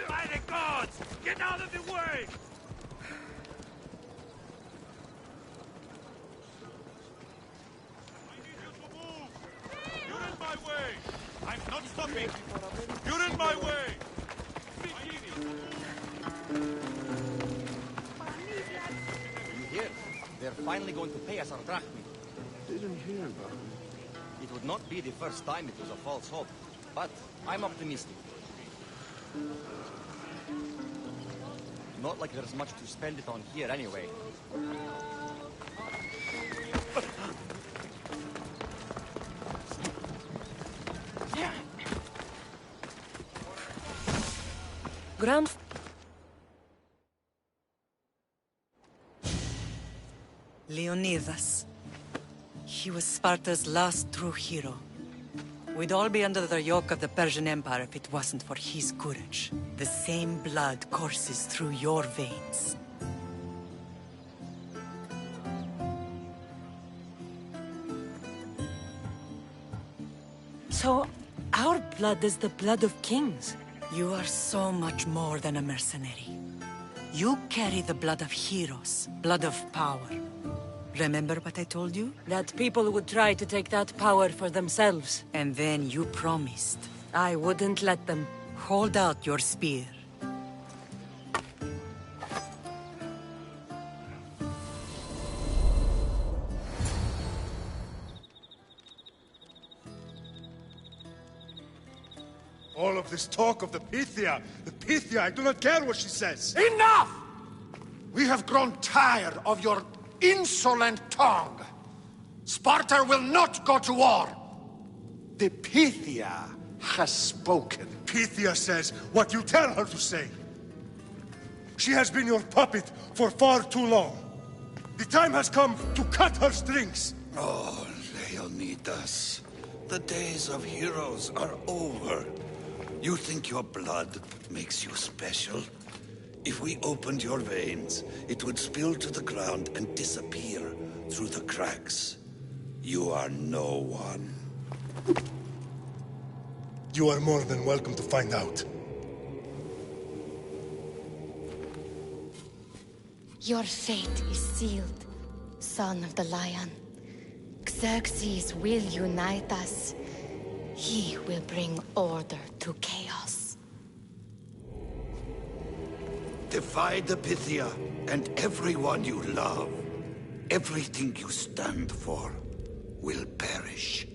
By the gods! Get out of the way! I need you to move! You're in my way! I'm not stopping! You're in my way! You hear? They're finally going to pay us our drachmi. Didn't hear about it. It would not be the first time it was a false hope, but I'm optimistic. Not like there's much to spend it on here anyway. Grand... Leonidas. He was Sparta's last true hero. We'd all be under the yoke of the Persian Empire if it wasn't for his courage. The same blood courses through your veins. So, our blood is the blood of kings. You are so much more than a mercenary. You carry the blood of heroes, blood of power. Remember what I told you? That people would try to take that power for themselves. And then you promised. I wouldn't let them. Hold out your spear. All of this talk of the Pythia, I do not care what she says. Enough! We have grown tired of your insolent tongue. Sparta will not go to war. The Pythia has spoken. Pythia says what you tell her to say. She has been your puppet for far too long. The time has come to cut her strings. Oh, Leonidas, the days of heroes are over. You think your blood makes you special? If we opened your veins, it would spill to the ground and disappear through the cracks. You are no one. You are more than welcome to find out. Your fate is sealed, son of the lion. Xerxes will unite us. He will bring order to chaos. Defy the Pythia and everyone you love. Everything you stand for will perish.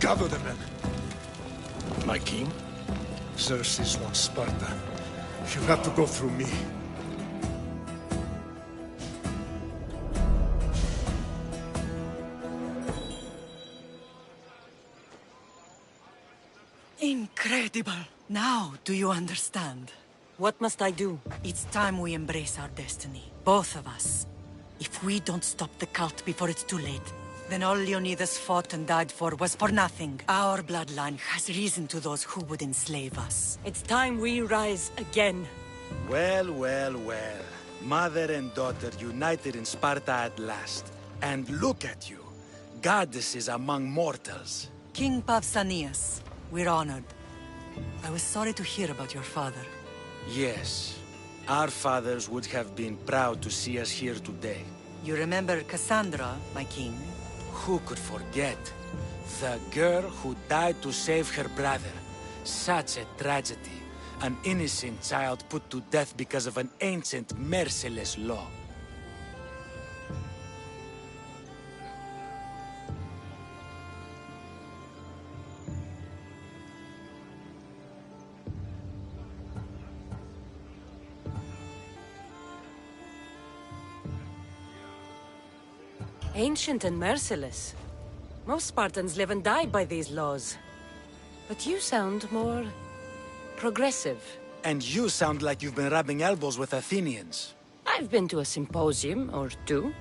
Gather the men. My king? Xerxes wants Sparta. She'll have to go through me. Dibble, now do you understand? What must I do? It's time we embrace our destiny. Both of us. If we don't stop the cult before it's too late, then all Leonidas fought and died for was for nothing. Our bloodline has risen to those who would enslave us. It's time we rise again. Well, well, well. Mother and daughter united in Sparta at last. And look at you. Goddesses among mortals. King Pausanias, we're honored. I was sorry to hear about your father. Yes. Our fathers would have been proud to see us here today. You remember Cassandra, my king? Who could forget? The girl who died to save her brother. Such a tragedy. An innocent child put to death because of an ancient, merciless law. Ancient and merciless. Most Spartans live and die by these laws. But you sound more progressive. And you sound like you've been rubbing elbows with Athenians. I've been to a symposium or two.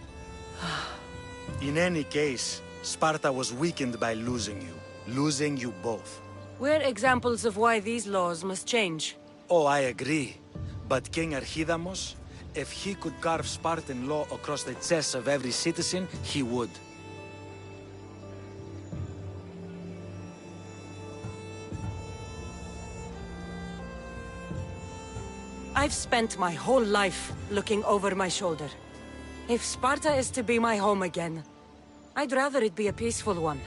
In any case, Sparta was weakened by losing you. Losing you both. We're examples of why these laws must change. Oh, I agree. But King Archidamos, if he could carve Spartan law across the chests of every citizen, he would. I've spent my whole life looking over my shoulder. If Sparta is to be my home again, I'd rather it be a peaceful one.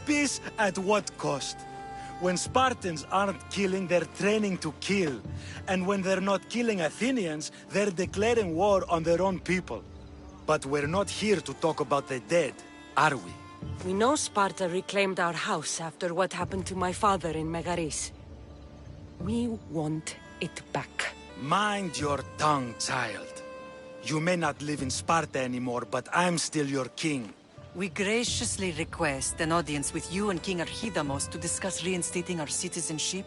Peace at what cost? When Spartans aren't killing, they're training to kill. And when they're not killing Athenians, they're declaring war on their own people. But we're not here to talk about the dead, are we? We know Sparta reclaimed our house after what happened to my father in Megaris. We want it back. Mind your tongue, child. You may not live in Sparta anymore, but I'm still your king. We graciously request an audience with you and King Archidamos to discuss reinstating our citizenship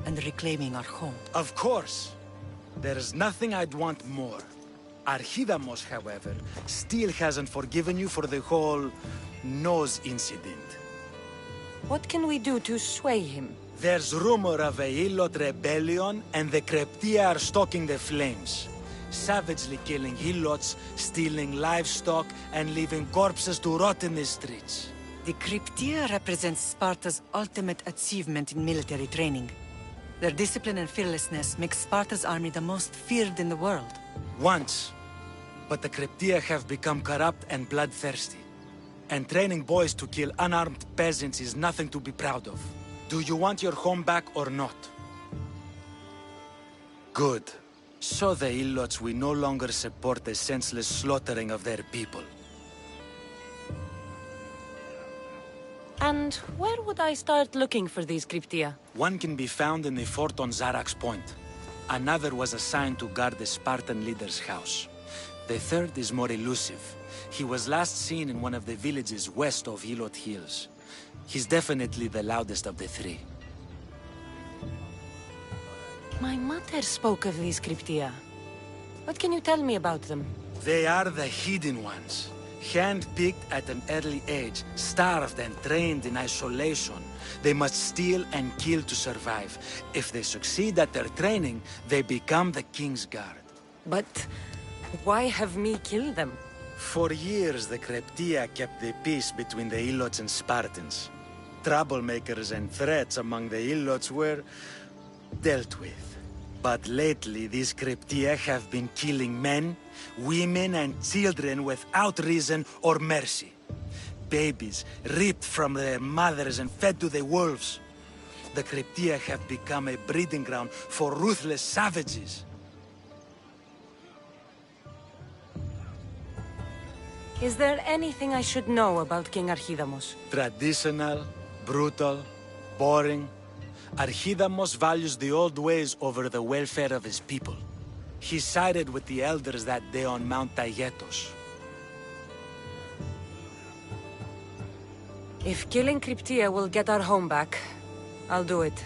and reclaiming our home. Of course. There's nothing I'd want more. Archidamos, however, still hasn't forgiven you for the whole nose incident. What can we do to sway him? There's rumor of a Hilot rebellion, and the Kryptia are stoking the flames. Savagely killing Helots, stealing livestock, and leaving corpses to rot in the streets. The Kryptia represents Sparta's ultimate achievement in military training. Their discipline and fearlessness makes Sparta's army the most feared in the world. Once. But the Kryptia have become corrupt and bloodthirsty. And training boys to kill unarmed peasants is nothing to be proud of. Do you want your home back or not? Good. So the Ilots will no longer support the senseless slaughtering of their people. And where would I start looking for these Kryptia? One can be found in the fort on Zarax Point. Another was assigned to guard the Spartan leader's house. The third is more elusive. He was last seen in one of the villages west of Hilot Hills. He's definitely the loudest of the three. My mother spoke of these Kryptia. What can you tell me about them? They are the hidden ones. Hand-picked at an early age, starved and trained in isolation. They must steal and kill to survive. If they succeed at their training, they become the King's Guard. But why have me kill them? For years, the Kryptia kept the peace between the Ilots and Spartans. Troublemakers and threats among the Ilots were dealt with. But lately, these Kryptia have been killing men, women, and children without reason or mercy. Babies ripped from their mothers and fed to the wolves. The Kryptia have become a breeding ground for ruthless savages. Is there anything I should know about King Archidamos? Traditional, brutal, boring. Archidamos values the old ways over the welfare of his people. He sided with the elders that day on Mount Taygetos. If killing Kryptia will get our home back, I'll do it.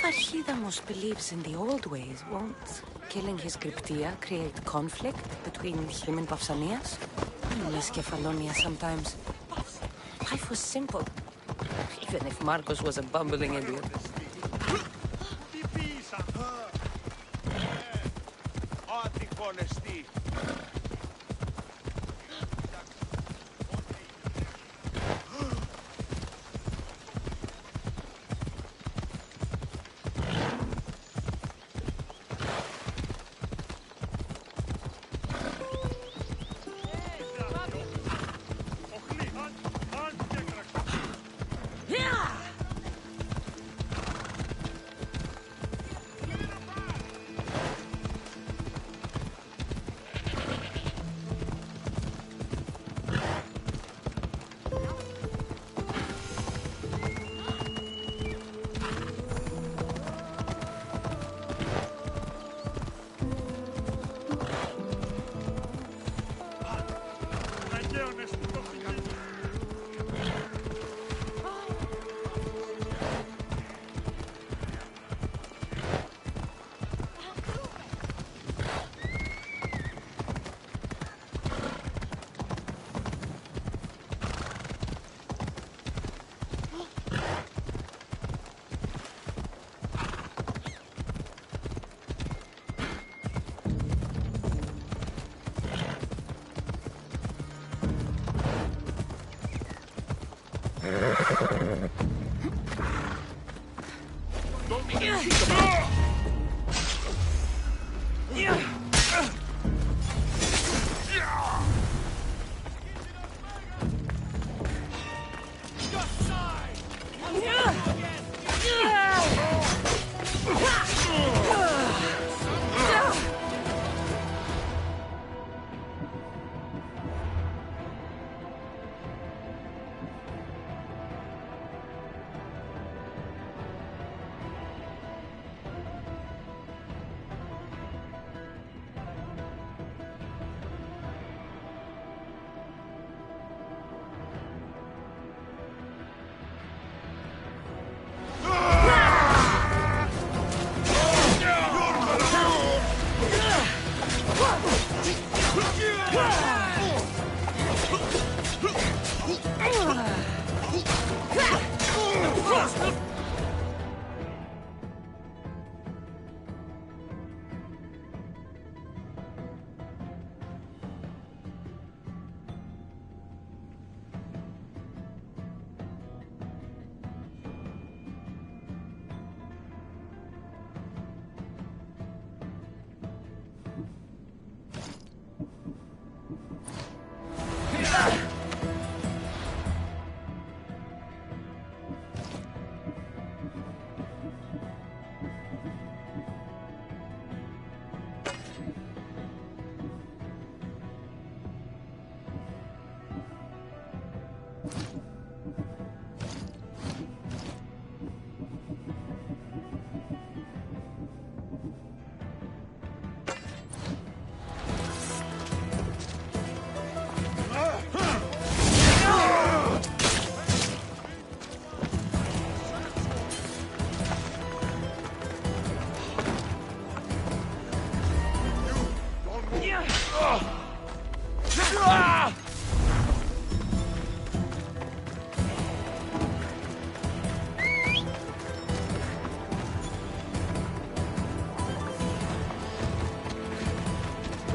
Farhidamos believes in the old ways. Won't killing his Cryptia create conflict between him and Pausanias? I miss Kefalonia sometimes. Life was simple, even if Marcos was a bumbling idiot.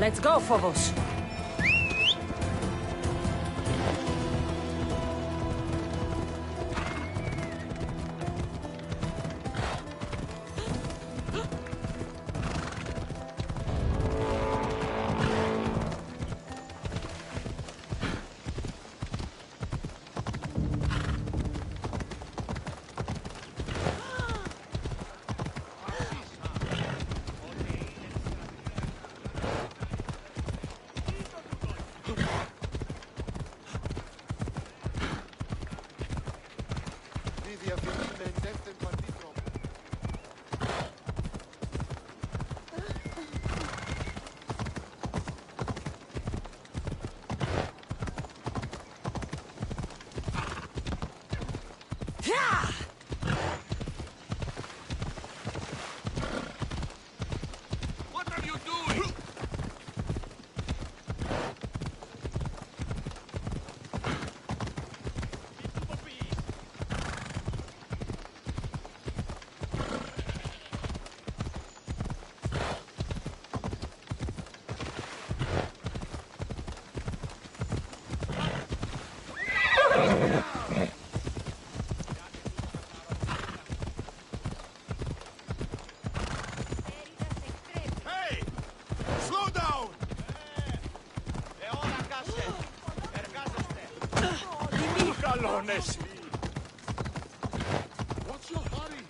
Let's go, Phobos. What are you doing? Hey! Slow down! Galones! What's your hurry?